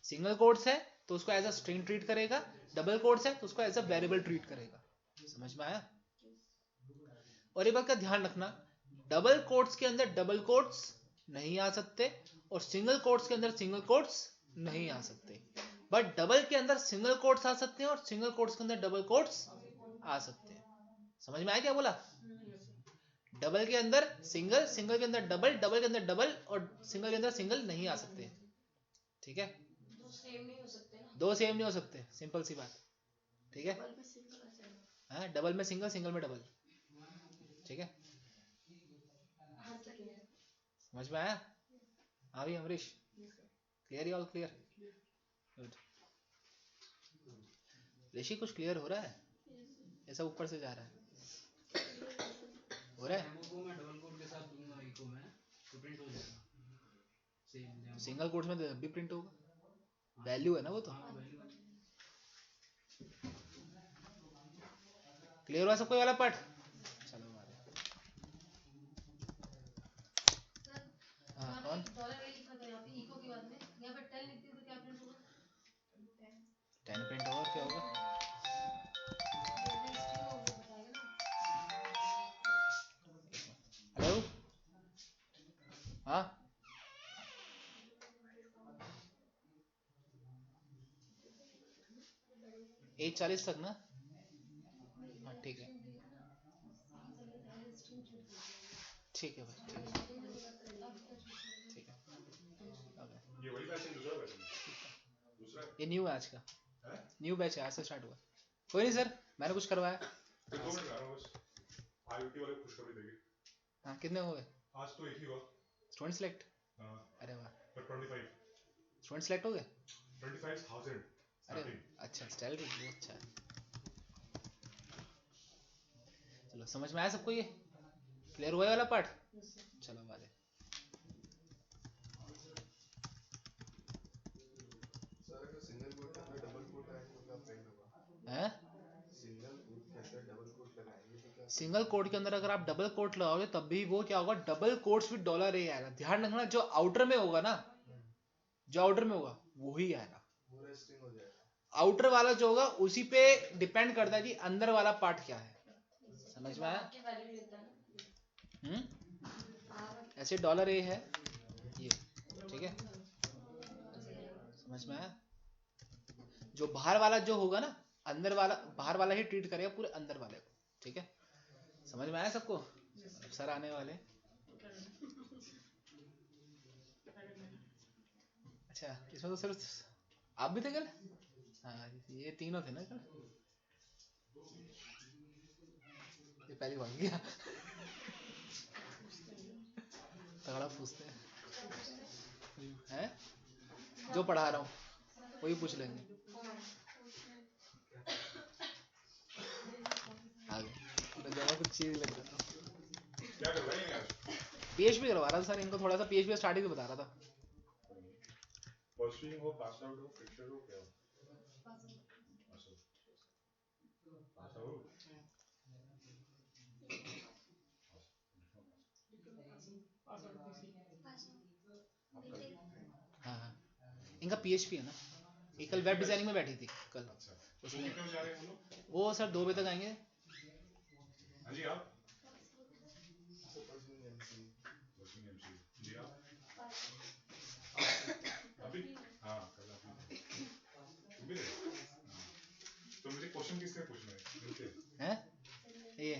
[SPEAKER 1] सिंगल कोट्स है तो उसको एज अ स्ट्रिंग ट्रीट करेगा, डबल कोट्स है तो उसको एज अ वेरिएबल ट्रीट करेगा। समझ में आया? और ये बात का ध्यान रखना, डबल कोट्स के अंदर डबल कोट्स नहीं आ सकते और सिंगल कोट्स के अंदर सिंगल कोट्स नहीं आ सकते, बट डबल के अंदर सिंगल कोट्स आ सकते हैं और सिंगल कोट्स के अंदर डबल कोट्स आ सकते हैं। समझ में आया क्या बोला? डबल के अंदर सिंगल, सिंगल के अंदर डबल, डबल के अंदर डबल और सिंगल के अंदर सिंगल नहीं आ सकते, ठीक है।
[SPEAKER 3] दो सेम नहीं हो सकते ना,
[SPEAKER 1] दो सेम नहीं हो सकते, सिंपल सी बात, ठीक है।
[SPEAKER 3] डबल में सिंगल आ जाएगा।
[SPEAKER 1] हाँ, डबल में सिंगल, सिंगल में डबल, ठीक है।
[SPEAKER 3] हाँ ठीक है।
[SPEAKER 1] समझ में आया? हाँ भी Amrish, clear? All clear? Good. Rishi कुछ क्लियर हो रहा है? ऐसा ऊपर से जा रहा है, हो रहा है?
[SPEAKER 2] डेमो को मैं डबल कोड के साथ दूंगा इको में तो प्रिंट हो जाएगा सेम डेमो।
[SPEAKER 1] सिंगल कोट्स में भी प्रिंट होगा, वैल्यू है ना वो तो।
[SPEAKER 2] हाँ वैल्यू।
[SPEAKER 1] क्लियर हुआ सबको ये वाला पार्ट? चलो आगे। हाँ कौन?
[SPEAKER 3] डॉलर ए लिखा था यहाँ पे इको के बाद में, यहाँ पे 10 लिख दिया तो क्या प्रिंट होगा?
[SPEAKER 1] 10 प्रिंट होगा, क्या होगा? हेलो, हाँ 8:40 तक ना? हाँ ठीक है, ठीक है भाई, ठीक है, ठीक है। ओके,
[SPEAKER 6] ये वही बैच है, दूसरा बैच है? दूसरा है?
[SPEAKER 1] ये न्यू है आज का,
[SPEAKER 6] हैं?
[SPEAKER 1] न्यू बैच है, आज से स्टार्ट हुआ। कोई नहीं सर, मैंने कुछ करवाया।
[SPEAKER 6] तो 2 मिनट आ रहा हूँ बस, IoT वाले खुश कर भी देंगे।
[SPEAKER 1] हाँ कितने हो गए
[SPEAKER 6] आज तो एक ही हुआ।
[SPEAKER 1] Student select?
[SPEAKER 6] हाँ,
[SPEAKER 1] अरे वाह,
[SPEAKER 6] पर 25
[SPEAKER 1] स्टूडेंट सेलेक्ट हो गए?
[SPEAKER 6] 25,000
[SPEAKER 1] अरे
[SPEAKER 6] स्टार्टिंग।
[SPEAKER 1] अच्छा, सैलरी बहुत अच्छा है। चलो समझ में आया सबको, ये क्लियर हुआ ये वाला पार्ट? चलो वाले।
[SPEAKER 7] सर अगर सिंगल कोट के अंदर डबल कोट लगाएंगे तो क्या प्रिंट होगा?
[SPEAKER 1] हैं?
[SPEAKER 7] सिंगल कोट के अंदर डबल कोट लगाएंगे तो क्या?
[SPEAKER 1] सिंगल कोट के अंदर अगर आप डबल कोट लगाओगे तब भी वो क्या होगा, double quotes with dollar A आएगा। ध्यान रखना, जो आउटर में होगा ना, जो आउटर में होगा वो ही आएगा,
[SPEAKER 7] पूरा स्ट्रिंग हो जाएगा।
[SPEAKER 1] आउटर वाला जो होगा उसी पे डिपेंड करता है कि अंदर वाला पार्ट क्या है। समझ में आया? ऐसे डॉलर ए है ये, ठीक है, समझ में आया? जो बाहर वाला जो होगा ना, अंदर वाला बाहर वाला ही ट्रीट करेगा पूरे अंदर वाले को, ठीक है। समझ में आया सबको? सर आने वाले। अच्छा, इसमें तो सिर्फ आप भी थे कल? हाँ ये तीनों थे ना कल? ये पहली बार गया तगड़ा पूछते हैं जो पढ़ा रहा हूँ वही पूछ लेंगे आगे जगह कुछ चीज लग रहा था
[SPEAKER 6] क्या कर रहा है आज?
[SPEAKER 1] पीएचपी करवा रहा था सर इनको थोड़ा सा पीएचपी स्टार्टिंग से बता रहा था
[SPEAKER 6] परसुइंग हो, पास आउट हो, फ्रेशर हो, क्या हो? Pass out.
[SPEAKER 1] हाँ हाँ इनका पीएचपी है ना ये कल वेब डिजाइनिंग में बैठी थी कल
[SPEAKER 6] अच्छा,
[SPEAKER 1] उसमें
[SPEAKER 6] क्यों जा रहे हैं वो लोग?
[SPEAKER 1] वो सर 2 बजे तक आएंगे
[SPEAKER 6] हाँ जी आप?
[SPEAKER 7] Pursuing MC.
[SPEAKER 6] Pursuing MC. जी आप? अभी? हाँ कल आप भी थे? हाँ। तो मुझे क्वेश्चन किससे पूछना है? इनसे?
[SPEAKER 1] हैं ये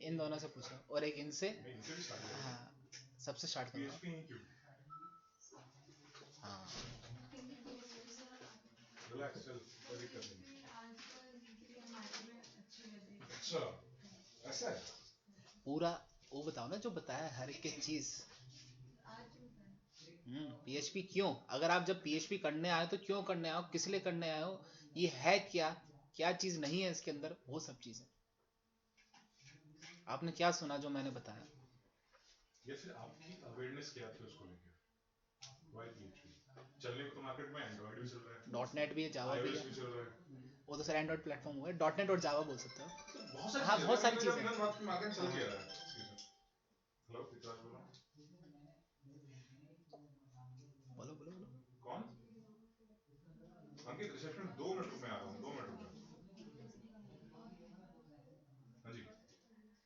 [SPEAKER 1] इन दोनों से पूछो और एक इनसे
[SPEAKER 6] मैं इनसे भी स्टार्ट करूँ?
[SPEAKER 1] हाँ सबसे स्टार्ट करो
[SPEAKER 6] PHP ही क्यों?
[SPEAKER 1] हाँ
[SPEAKER 6] रिलैक्स चल, कोई दिक्कत नहीं। अच्छा, ऐसा है?
[SPEAKER 1] पूरा वो बताओ ना जो बताया हर एक चीज पीएचपी क्यों अगर आप जब पीएचपी करने आए तो क्यों करने आए हो किस लिए करने आए हो ये है क्या क्या चीज नहीं है इसके अंदर वो सब चीजें आपने क्या सुना जो मैंने बताया
[SPEAKER 6] या फिर आपकी अवेयरनेस क्या थी उसको लेके? Why PHP? चलने को तो मार्केट में एंड्रॉइड भी चल रहा है,
[SPEAKER 1] .NET भी है जावा भी
[SPEAKER 6] iOS
[SPEAKER 1] है
[SPEAKER 6] भी चल रहा है,
[SPEAKER 1] वो तो सर एंड्रॉइड प्लेटफॉर्म हुआ है .NET और जावा बोल सकते हो
[SPEAKER 6] बहुत सारी
[SPEAKER 1] हाँ
[SPEAKER 6] चीजें
[SPEAKER 1] बहुत सारी चीजें
[SPEAKER 6] हैं। मार्केट चल क्या रहा है? हेलो पितराज बोलो।
[SPEAKER 1] बोलो बोलो बोलो
[SPEAKER 6] कौन? अंकित रिसेप्शन 2 मिनट रुक, मैं आ रहा हूँ, 2 मिनट रुक जाओ। हाँ जी।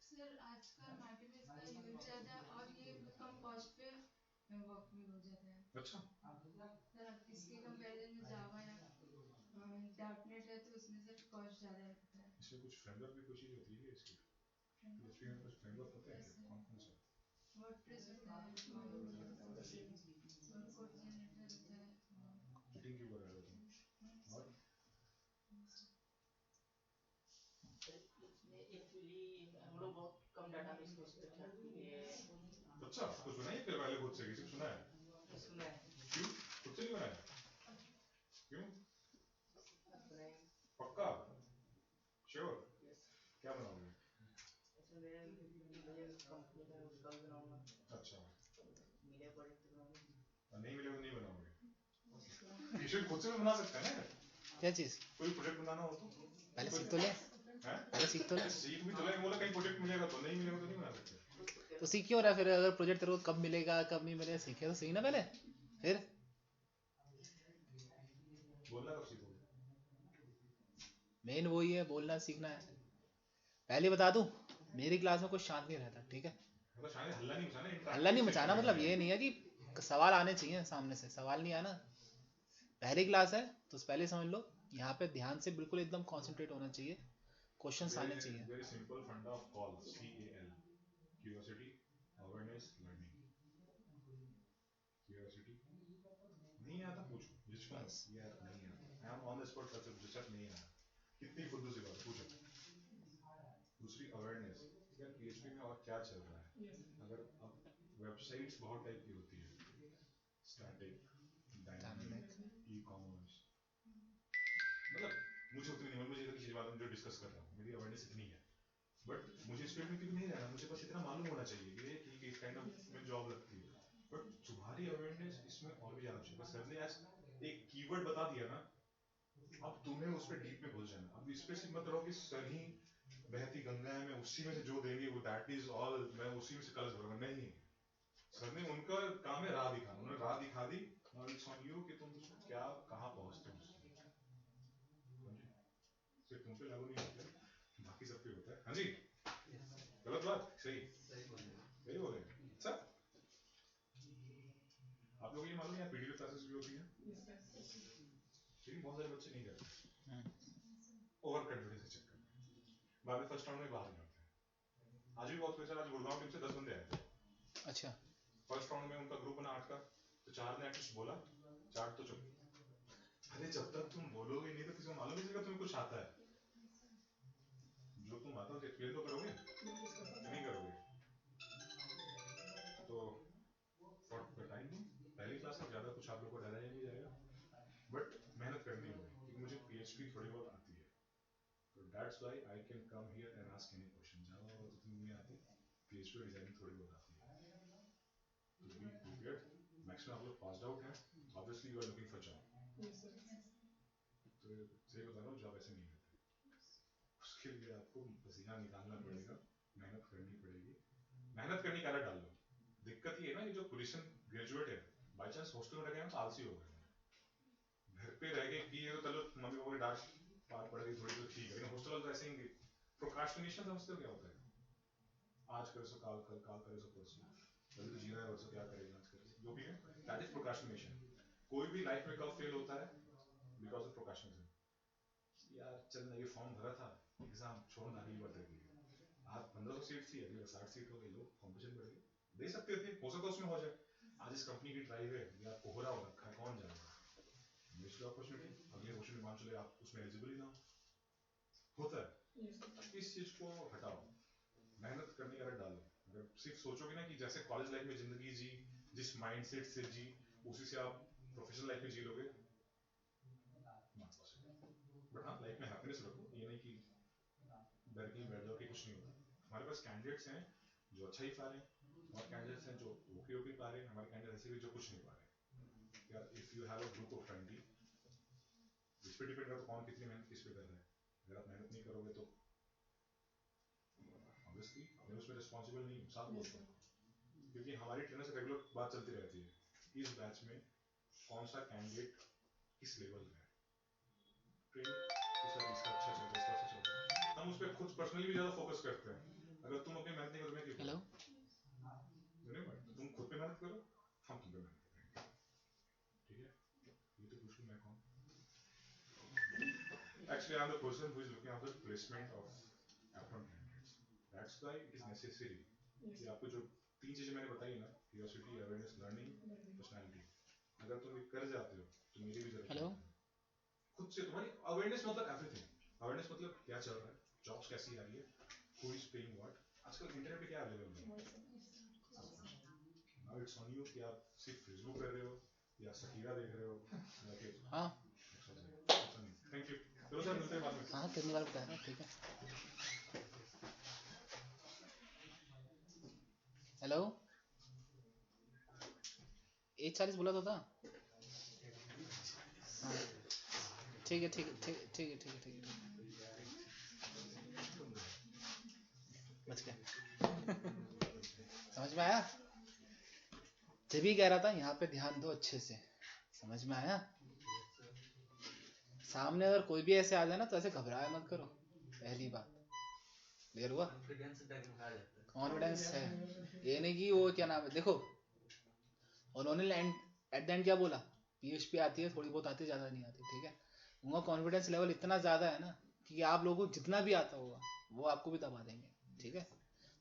[SPEAKER 5] सर आजकल मार्केट में इसका यूज ज्यादा है और ये कम कॉस्ट पे वर्क भी हो जाता है
[SPEAKER 6] अच्छा,
[SPEAKER 5] सर इसके कंपैरिजन में जावा या .NET है तो इसमें सर कॉस्ट ज्यादा लगता है
[SPEAKER 6] इसमें कुछ फ्रेमवर्क भी कोई चीज होती है क्या इसकी? PHP में कुछ फ्रेमवर्क होते हैं क्या? कौन कौन सा?
[SPEAKER 5] वर्डप्रेस होता है और कोड जनरेटर होता है
[SPEAKER 6] चीटिंग क्यों कर रहे हो तुम? और
[SPEAKER 2] एक्चुअली हम लोग बहुत कम डाटाबेस में इसको चेक किए
[SPEAKER 6] अच्छा, कुछ बनाइए फिर पहले खुद से, किसी को सुना है?
[SPEAKER 2] सुना है
[SPEAKER 6] क्यों? खुद से नहीं बनाया? क्यों?
[SPEAKER 2] बनाए
[SPEAKER 6] पक्का? श्योर? क्या बनाओगे?
[SPEAKER 2] ऐसे मेरे कंपनी का उसका भी बनाऊंगा
[SPEAKER 6] अच्छा,
[SPEAKER 2] मीडिया प्रोजेक्ट बनाऊंगा
[SPEAKER 6] नहीं मिलेगा तो नहीं बनाओगे? PHP खुद से भी बना सकते हैं ना?
[SPEAKER 1] क्या चीज
[SPEAKER 6] कोई प्रोजेक्ट बनाना हो तो?
[SPEAKER 1] पहले सीख तो ले
[SPEAKER 6] हैं?
[SPEAKER 1] पहले सीख तो ले
[SPEAKER 6] सीख भी तो ले, बोला कहीं प्रोजेक्ट मिलेगा तो, नहीं मिलेगा तो नहीं बना सकते।
[SPEAKER 1] तो सीख क्यों रहा है फिर अगर प्रोजेक्ट तेरे को कब मिलेगा कब नहीं मिलेगा सीखे तो सही ना पहले फिर
[SPEAKER 6] बोलना कब सीखोगे?
[SPEAKER 1] मेन वही है बोलना सीखना है पहले बता दूं मेरी क्लास में कोई शांत नहीं रहता ठीक है
[SPEAKER 6] मतलब शायद हल्ला नहीं मचाना,
[SPEAKER 1] हल्ला नहीं मचाना मतलब ये नहीं है कि सवाल आने चाहिए सामने से सवाल नहीं आना पहली क्लास है तो पहले समझ लो यहाँ पे ध्यान से बिल्कुल एकदम कंसंट्रेट होना चाहिए क्वेश्चंस आने चाहिए
[SPEAKER 6] very simple funda of call, CAL, curiosity, awareness, learning. Curiosity नहीं आता पूछो, जिसको
[SPEAKER 1] बस
[SPEAKER 6] यार नहीं आता, I am on the spot, सच जिसका नहीं आता, कितनी फुद्दू सी बात, पूछो। दूसरी अवेयरनेस, यार PHP में और क्या चल रहा है? अगर अब वेबसाइट्स बहुत टाइप की होती है, स्टैटिक, डायनामिक, ई-कॉमर्स, मतलब मुझे उतनी नहीं, मुझे इतनी चीज मालूम जो डिस्कस कर रहा हूँ, मेरी अवेयरनेस इतनी है, बट मुझे इस फील्ड में क्यों नहीं रहना, मुझे बस इतना मालूम होना चाहिए कि ये ठीक है, इस काइंड ऑफ में जॉब लगती है, बट तुम्हारी अवेयरनेस इसमें और भी ज्यादा चाहिए। बस सर ने आज एक कीवर्ड बता दिया ना, अब तुम्हें उस पर डीप में घुस जाना, अब इस पे सिर्फ मत रहो कि सर ही बहती गंगा है, मैं उसी में से जो देंगे वो दैट इज ऑल, मैं उसी में से कलश भरूंगा, नहीं। सर ने उनका काम है राह दिखाना, उन्होंने राह दिखा दी, नाउ इट्स ऑन यू कि तुम क्या कहाँ पहुंचते हो, सिर्फ तुम पे लागू नहीं होता है, बाकी सब पे होता है। हाँ जी, गलत बात? सही सही बोले। अच्छा, आप लोग ये मालूम है पीडीएफ क्लासेस भी होती हैं, लेकिन बहुत सारे बच्चे नहीं करते, ओवर कॉन्फिडेंस के चक्कर में बाद में फर्स्ट राउंड में बाहर जाते हैं। आज भी बहुत प्रेशर, आज गुड़गांव टीम से 10 बंदे आए थे,
[SPEAKER 1] अच्छा
[SPEAKER 6] फर्स्ट राउंड में उनका ग्रुप बना 8 का, तो 4 ने एटलीस्ट बोला, 4 तो चुप। अरे जब तक तुम बोलोगे नहीं तो किसी को मालूम नहीं चलेगा तुम्हें कुछ आता है। जो तुम आता हो एक्सप्लेन तो करोगे नहीं करोगे तो फॉर द टाइम पहली क्लास में ज़्यादा कुछ आप लोग को डराया नहीं जाएगा बट मेहनत करनी होगी क्योंकि मुझे PHP थोड़ी बहुत आती है तो that's why I can come here and ask any question Java और जितनी नहीं आती PHP डिजाइनिंग थोड़ी बहुत आती है तो बी प्रिपेयर्ड मैक्सिमम आप लोग पास्ड आउट हैं obviously you are looking for job तो सही बता रहा हूँ जॉब ऐसे नहीं मिलती उसके लिए आपको पसीना निकालना पड़ेगा मेहनत करनी पड़ेगी मेहनत करने का डाल लो दिक्कत ये है ना ये जो पोजीशन ग्रेजुएट है बाई चांस हॉस्टल में रह गए हम तो आलसी हो गए घर पे रह के किए तो चलो मम्मी पापा की डांट पार पड़ गई थोड़ी तो ठीक है लेकिन हॉस्टल वाले तो ऐसे ही प्रोक्रास्टिनेशन समझते हो क्या होता है आज करे सो काल कल काल करे सो परसों अभी तो जीना है परसों क्या करेगा आज करे जो भी है दैट इज प्रोक्रास्टिनेशन कोई भी लाइफ में कब फेल होता है बिकॉज ऑफ प्रोक्रास्टिनेशन यार चल ये फॉर्म भरा था एग्जाम छोड़ ना अगली बार दे देंगे आज 1500 सीट थी अगली बार 60 सीट हो गई लो कंपटीशन बढ़ गई दे सकते थे हो सकता उसमें हो जाए आज इस कंपनी की ड्राइव है या कोहरा हो रखा है कौन जानेगा मिस्ड अपॉर्चुनिटी अगले क्वेश्चन मान चले आप उसमें एलिजिबल ही ना होता है इस चीज को हटाओ मेहनत करने का डालो अगर सिर्फ सोचोगे ना कि जैसे कॉलेज लाइफ में जिंदगी जी जिस माइंडसेट से जी उसी से आप प्रोफेशनल लाइफ में जी लोगे बट हाँ लाइफ में हैप्पीनेस रखो ये नहीं कि डर के बैठ जाओ कि कुछ नहीं होगा हमारे पास कैंडिडेट्स हैं जो अच्छा ही पा रहे हैं और कैंडिडेट्स हैं जो ओके पा रहे हैं हमारे कैंडिडेट ऐसे भी जो कुछ नहीं पा रहे यार if you have a group of 20 इस पे डिपेंड करता है कौन कितनी मेहनत किस पे कर रहा है अगर आप मेहनत नहीं करोगे तो ऑब्वियसली मैं उसमें रिस्पॉन्सिबल नहीं हूँ साफ बोलता हूँ क्योंकि हमारी ट्रेनर से रेगुलर बात चलती रहती है इस बैच में कौन सा कैंडिडेट किस लेवल का है ट्रेन इसका अच्छा चल रहा है इसका अच्छा चल रहा है हम उस पर खुद पर्सनली भी ज़्यादा फोकस करते हैं अगर तुम अपनी मेहनत नहीं करो मैं क्यों
[SPEAKER 1] हेलो
[SPEAKER 6] तुम खुद पे मेहनत करो हम तुम पे मेहनत करेंगे ठीक है ये तो पूछ लूँ मैं कौन actually I'm the person who is looking after placement of apron candidates that's why it is necessary कि आपको जो तीन चीजें मैंने बताई ना क्यूरियोसिटी अवेयरनेस लर्निंग पर्सनालिटी अगर तुम ये कर जाते हो तो मेरी भी जरूरत
[SPEAKER 1] हेलो
[SPEAKER 6] खुद से तुम्हारी अवेयरनेस मतलब एवरीथिंग अवेयरनेस मतलब क्या चल रहा है जॉब्स कैसी आ रही है हु इज पेइंग व्हाट आजकल इंटरनेट पे क्या अवेलेबल है नाउ इट्स ऑन यू कि आप सिर्फ फेसबुक कर रहे हो या सकीरा देख रहे हो या फिर
[SPEAKER 1] हाँ
[SPEAKER 6] थैंक यू चलो सर मिलते हैं बाद में
[SPEAKER 1] हाँ कितनी बार बताया ना ठीक है हेलो 1:40 बोला तो था हाँ ठीक है ठीक है ठीक है ठीक है ठीक है ठीक है बच गया समझ में आया जब भी कह रहा था यहाँ पे ध्यान दो अच्छे से समझ में आया सामने अगर कोई भी ऐसे आ जाए ना तो ऐसे घबराया मत करो पहली बात क्लियर हुआ कॉन्फिडेंस है ये नहीं कि वो क्या नाम है देखो उन्होंने एट द एंड क्या बोला PHP आती है थोड़ी बहुत आती है ज़्यादा नहीं आती ठीक है उनका कॉन्फिडेंस लेवल इतना ज़्यादा है ना कि आप लोगों को जितना भी आता होगा वो आपको भी दबा देंगे ठीक है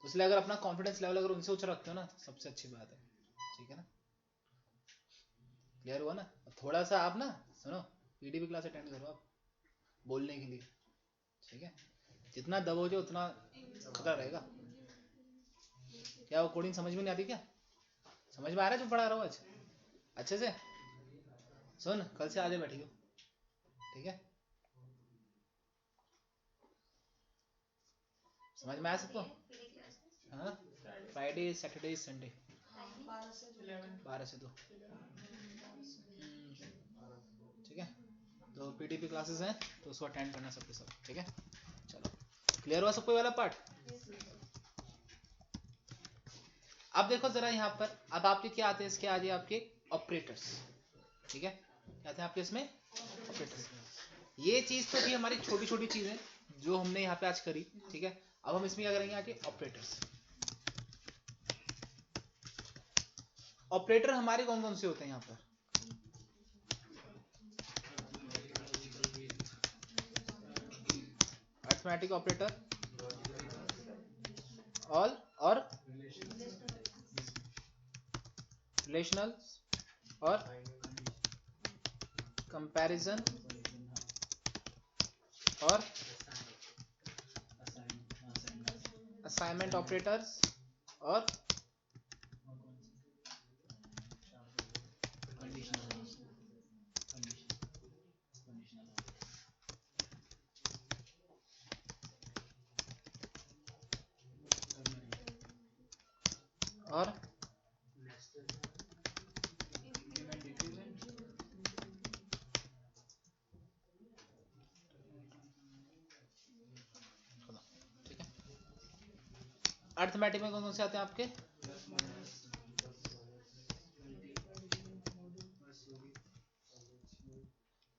[SPEAKER 1] तो इसलिए अगर अपना कॉन्फिडेंस लेवल अगर उनसे ऊंचा रखते हो ना सबसे अच्छी बात है ठीक है ना क्लियर हुआ ना थोड़ा सा आप ना सुनो PDP क्लास अटेंड करो आप बोलने के लिए ठीक है जितना दबोगे उतना खतरा रहेगा क्या वो कोडिंग समझ में नहीं आती क्या समझ में आ रहा है जो पढ़ा रहा हूँ आज अच्छे से सुन कल से आगे बैठियो ठीक है समझ में आया सबको हाँ फ्राइडे सैटरडे संडे 12 से 2 ठीक है तो PDP क्लासेस हैं तो उसको अटेंड करना सबके सब ठीक है चलो क्लियर हुआ सबको वाला पार्ट अब देखो जरा यहाँ पर अब आपके क्या आते हैं इसके आगे आपके ऑपरेटर्स ठीक है क्या आते हैं आपके इसमें ऑपरेटर्स ये चीज तो थी हमारी छोटी छोटी चीजें जो हमने यहाँ पे आज करी ठीक है अब हम इसमें क्या करेंगे आगे ऑपरेटर्स ऑपरेटर हमारे कौन कौन से होते हैं यहाँ पर अरिथमेटिक ऑपरेटर ऑल और रिलेशनल और कंपैरिजन और असाइनमेंट ऑपरेटर्स और और ठीक है। अर्थमेटिक में कौन कौन से आते हैं आपके?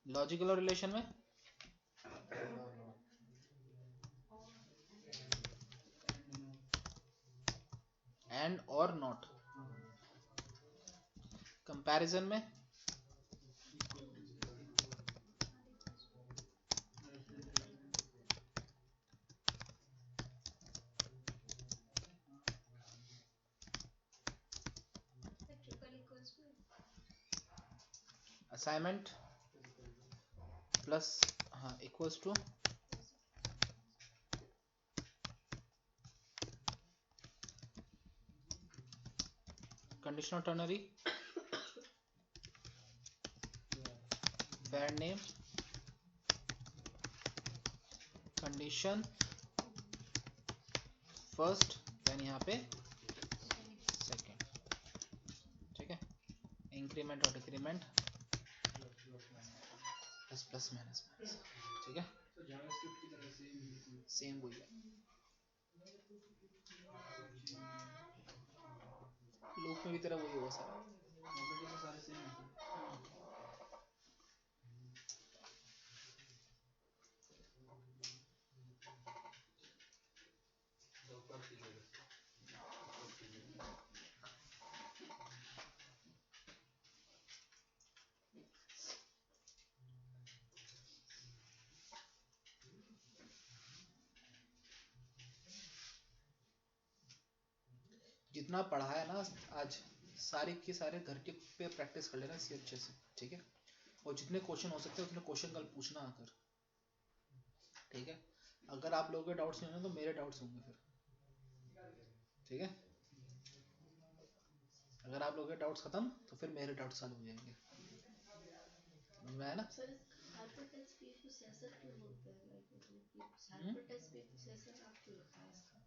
[SPEAKER 1] लॉजिकल और रिलेशन में एंड और नॉट। कंपैरिजन में असाइनमेंट प्लस हाँ equals to conditional ternary pair name condition first then यहाँ पे सेकेंड। ठीक है। इंक्रीमेंट और decrement plus plus minus minus. ठीक है।
[SPEAKER 2] तो जावास्क्रिप्ट की तरह
[SPEAKER 1] सेम वही है। लूप में भी तरह वही होगा सारा।
[SPEAKER 2] ऑपरेटर सारे सेम होते हैं।
[SPEAKER 4] ऊपर की जगह
[SPEAKER 1] जितना पढ़ा है ना आज सारे के सारे घर के पे प्रैक्टिस कर लेना इसी अच्छे से। ठीक है। और जितने क्वेश्चन हो सकते हैं उतने क्वेश्चन कल पूछना आकर। ठीक है। अगर आप लोगों के डाउट्स नहीं होंगे तो मेरे डाउट्स होंगे फिर। ठीक है। अगर आप लोगों के डाउट्स खत्म तो फिर मेरे डाउट्स चालू हो जाएंगे। समझ में आया ना?
[SPEAKER 5] सर हाइपरटेक्स्ट प्रीप्रोसेसर क्यों बोलते हैं? लाइक हाइपरटेक्स्ट प्रीप्रोसेसर आप क्यों रखा है इसका?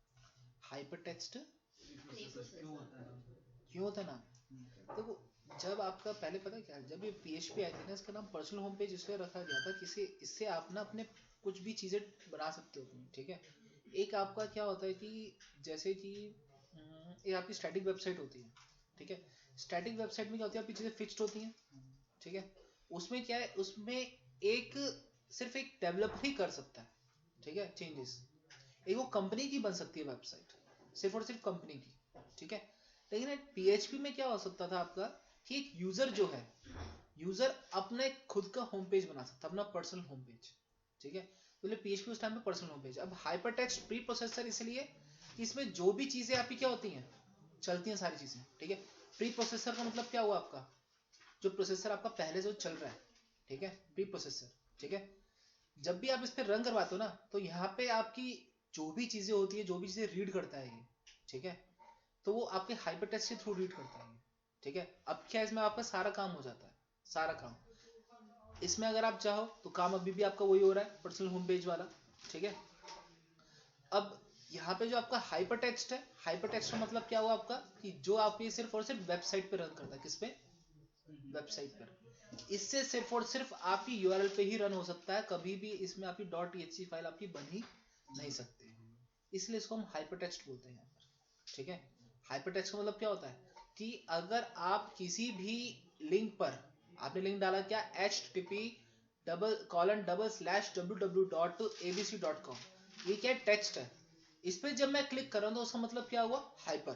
[SPEAKER 1] हाइपरटेक्स्ट
[SPEAKER 2] क्यों होता है?
[SPEAKER 1] क्यों होता है ना? देखो जब आपका पहले पता है क्या, जब ये PHP आई थी ना, इसका नाम पर्सनल होम पेज इसलिए रखा गया था कि इससे आप ना अपने कुछ भी चीजें बना सकते हो अपनी। ठीक है। एक आपका क्या होता है कि जैसे कि ये आपकी स्टैटिक वेबसाइट होती है। ठीक है। स्टैटिक वेबसाइट में क्या होती है, आपकी चीजें फिक्स्ड होती हैं। ठीक है। उसमें क्या है, उसमें एक सिर्फ एक डेवलपर ही कर सकता है। ठीक है। चेंजेस एक वो कंपनी की बन सकती है वेबसाइट, सिर्फ और सिर्फ कंपनी की। ठीक है। लेकिन PHP में क्या हो सकता था आपका कि एक यूजर जो है, यूजर अपने खुद का होम पेज बना सकता है, अपना पर्सनल होम पेज। ठीक है। तो PHP उस टाइम पे पर्सनल होम पेज। अब हाइपरटेक्स्ट प्री प्रोसेसर इसलिए कि इसमें जो भी चीजें आपकी क्या होती हैं, चलती हैं सारी चीजें। ठीक है। प्री प्रोसेसर का मतलब क्या हुआ, आपका जो प्रोसेसर आपका पहले जो चल रहा है। ठीक है। Pre processor. ठीक है। जब भी आप इस पर रन करवाते हो ना, तो यहाँ पे आपकी जो भी चीजें होती है, जो भी चीजें रीड करता है ये। ठीक है। तो वो आपके हाइपरटेक्स्ट के थ्रू रीड करता है। ठीक है। अब क्या इसमें आपका सारा काम हो जाता है, सारा काम इसमें अगर आप चाहो तो काम अभी भी आपका वही हो रहा है, पर्सनल होम पेज वाला। ठीक है। अब यहाँ पे जो आपका हाइपरटेक्स्ट है, हाइपरटेक्स्ट का मतलब क्या हुआ आपका कि जो आप ये सिर्फ और सिर्फ वेबसाइट पे रन करता है। किस पे? वेबसाइट पर। इससे सिर्फ और सिर्फ आपकी URL पे ही रन हो सकता है, कभी भी इसमें आपकी .exe फाइल आपकी बन ही नहीं सकती। इसलिए इसको हम हाइपरटेक्स्ट बोलते हैं यहाँ पर। ठीक है। हाइपरटेक्स्ट का मतलब क्या होता है कि अगर आप किसी भी लिंक पर, आपने लिंक डाला क्या, http://www.abc.com, ये क्या टेक्स्ट है। इस पे जब मैं क्लिक कर रहा हूं तो उसका मतलब क्या हुआ, हाइपर,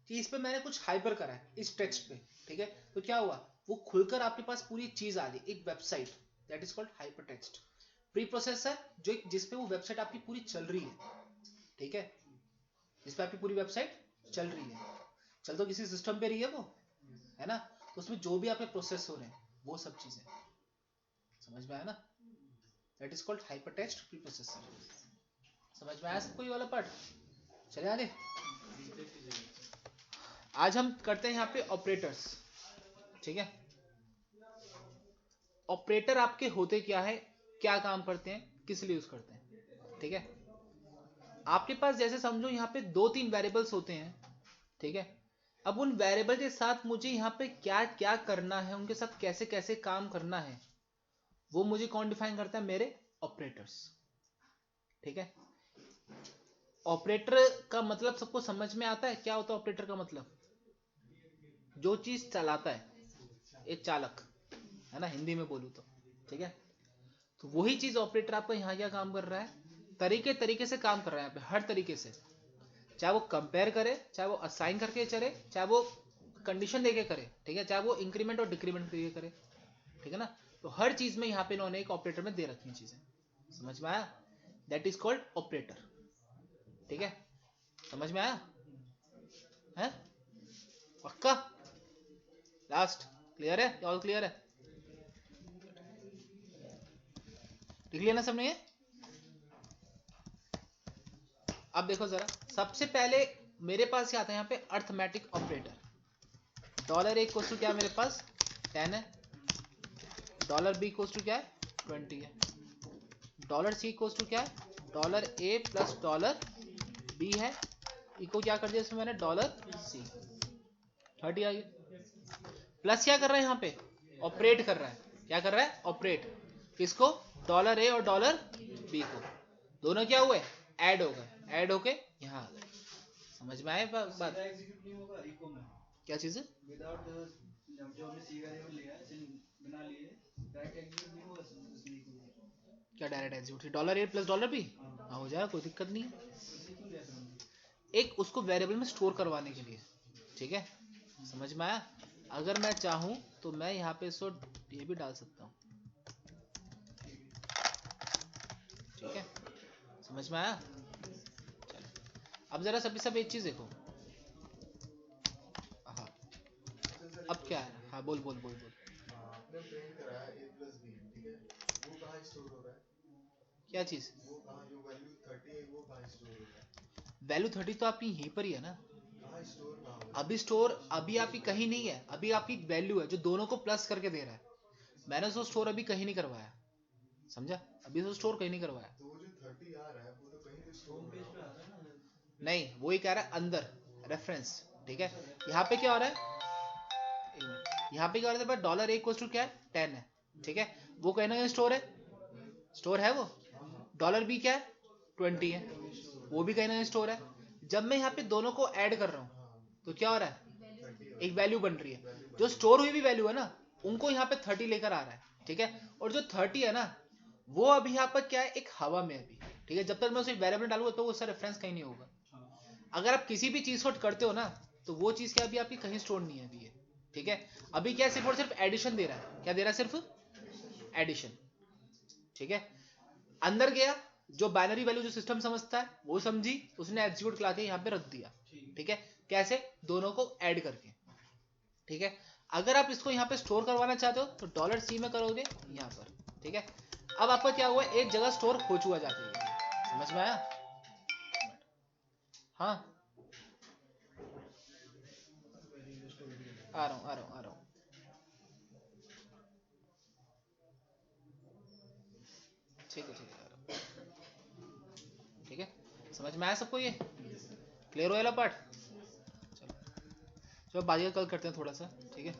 [SPEAKER 1] कि इस पे मैंने कुछ हाइपर करा है इस टेक्स्ट पे। ठीक है। तो क्या हुआ, वो खुलकर आपके पास पूरी चीज आ गई, एक website. That is called hypertext. Pre processor जो जिसपे वो वेबसाइट आपकी पूरी चल रही है। ठीक है। जिस पे आपकी पूरी वेबसाइट चल रही है, चल तो किसी सिस्टम पे रही है वो, है ना। तो उसमें जो भी आपके प्रोसेस हो रहे हैं वो सब चीजें, समझ में आया ना? That is called hypertext pre processor. समझ में आया सबको ये वाला पार्ट? चले आगे। आज हम करते हैं यहाँ पे ऑपरेटर्स, ठीक है। ऑपरेटर आपके होते क्या है, क्या काम करते हैं, किस लिए यूज करते हैं, ठीक है। आपके पास जैसे समझो यहाँ पे 2-3 वेरिएबल्स होते हैं, ठीक है। अब उन वेरिएबल के साथ मुझे यहाँ पे क्या क्या करना है, उनके साथ कैसे कैसे काम करना है, वो मुझे कौन डिफाइन करता है, मेरे ऑपरेटर्स, ठीक है। ऑपरेटर का मतलब सबको समझ में आता है, क्या होता है ऑपरेटर का मतलब, जो चीज चलाता है, एक चालक है ना, हिंदी में बोलूं तो, ठीक है। तो वही चीज ऑपरेटर आपका यहाँ क्या काम कर रहा है, तरीके तरीके से काम कर रहा है यहाँ पे, हर तरीके से, चाहे वो कंपेयर करे, चाहे वो असाइन करके चले, चाहे वो कंडीशन देके करे, ठीक है, चाहे वो इंक्रीमेंट और डिक्रीमेंट देके करे, ठीक है ना। तो हर चीज में यहाँ पे इन्होंने एक ऑपरेटर में दे रखी चीजें, समझ में आया, दैट इज कॉल्ड ऑपरेटर, ठीक है। समझ में आया है, पक्का, लास्ट, क्लियर है, ऑल क्लियर है, लिख लिया ना सबने ये। अब देखो जरा, सबसे पहले मेरे पास क्या आता है यहाँ पे, arithmetic operator. Dollar A equals to क्या है मेरे पास, 10 है। डॉलर बी इक्वल्स टू क्या है, 20 है। डॉलर सी इक्वल्स टू क्या है, डॉलर ए प्लस डॉलर बी है, इको क्या कर दिया इसमें मैंने, डॉलर सी, 30 आ गया। प्लस क्या कर रहा है यहाँ पे, ऑपरेट कर रहा है, क्या कर रहा है, ऑपरेट, किसको, डॉलर ए और डॉलर बी को, दोनों क्या हुए, ऐड हो गए, ऐड होके यहाँ आ गए, समझ में आए बात,
[SPEAKER 2] एग्जीक्यूट नहीं होगा इको में,
[SPEAKER 1] क्या चीज है,
[SPEAKER 2] विदाउट जो हमने सी वेरिएबल लिया है बिना लिए डायरेक्ट एग्जीक्यूट नहीं होगा इसमें इको में,
[SPEAKER 1] क्या direct execute, dollar A plus dollar B, हाँ हो जाएगा, कोई दिक्कत नहीं है।
[SPEAKER 2] इसी क्यों लिया था हमने,
[SPEAKER 1] एक उसको वेरिएबल में स्टोर करवाने के लिए, ठीक है, समझ में आया। अगर मैं चाहूं तो मैं यहाँ पे इसको ये भी डाल सकता हूँ, ठीक है, समझ में आया। चलो अब जरा सब एक चीज देखो, हाँ अब क्या है, हाँ बोल बोल बोल बोल,
[SPEAKER 7] आपने प्रिंट करा है a प्लस बी, ठीक है, वो कहाँ स्टोर हो रहा है,
[SPEAKER 1] क्या चीज,
[SPEAKER 7] वो कहाँ, जो वैल्यू 30 है वो कहाँ स्टोर हो रहा है,
[SPEAKER 1] वैल्यू 30 तो आपकी यहीं पर ही है ना,
[SPEAKER 7] कहाँ स्टोर कहाँ हो रहा है,
[SPEAKER 1] अभी स्टोर अभी आपकी कहीं नहीं है, अभी आपकी वैल्यू है जो दोनों को प्लस करके दे रहा है, मैंने उसको स्टोर अभी कहीं नहीं करवाया, समझा, अभी उसको स्टोर कहीं नहीं करवाया,
[SPEAKER 7] तो वो जो 30 आ रहा है वो तो कहीं तो स्टोर हो
[SPEAKER 2] पेज
[SPEAKER 7] रहा
[SPEAKER 2] पे
[SPEAKER 7] है,
[SPEAKER 2] आता है ना,
[SPEAKER 1] नहीं वही कह रहा है अंदर रेफरेंस, ठीक है। यहाँ पे क्या हो रहा है, यहाँ पे क्या हो रहा है, डॉलर ए इक्वल्स टू क्या है, 10 है, ठीक है, वो कहीं ना कहीं स्टोर है, स्टोर है वो, डॉलर बी क्या है, 20 है, वो भी कहीं ना कहीं स्टोर है। जब मैं यहाँ पे दोनों को ऐड कर रहा हूँ तो क्या हो रहा है, एक वैल्यू बन रही है, जो स्टोर हुई भी वैल्यू है ना, उनको यहाँ पे 30 लेकर आ रहा है, ठीक है, और जो 30 है ना, वो अभी यहाँ पर क्या है, एक हवा में अभी, ठीक है, जब तक मैं उसे वेरिएबल डालूंगा तो उसका रेफरेंस कहीं नहीं होगा। अगर आप किसी भी चीज को करते हो ना, तो वो चीज क्या अभी आपकी कहीं स्टोर नहीं है अभी ये, ठीक है। अभी क्या सिर्फ और सिर्फ एडिशन दे रहा है, क्या दे रहा है, सिर्फ एडिशन, ठीक है। अंदर गया, जो बाइनरी वैल्यू जो सिस्टम समझता है वो समझी, उसने एग्जीक्यूट ला के यहाँ पे रख दिया, ठीक है, कैसे, दोनों को ऐड करके, ठीक है। अगर आप इसको यहाँ पे स्टोर करवाना चाहते हो तो डॉलर सी में करोगे यहाँ पर, ठीक है। अब आपका क्या हुआ, एक जगह स्टोर हो चुका जाती है, समझ में आया, हाँ आ रहा हूँ आ रहा हूँ आ रहा हूँ, ठीक है ठीक है आ रहा हूँ, ठीक है, समझ में आया सबको, ये क्लियर हो वाला पार्ट, चलो चलो बाकी कल करते हैं थोड़ा सा, ठीक है।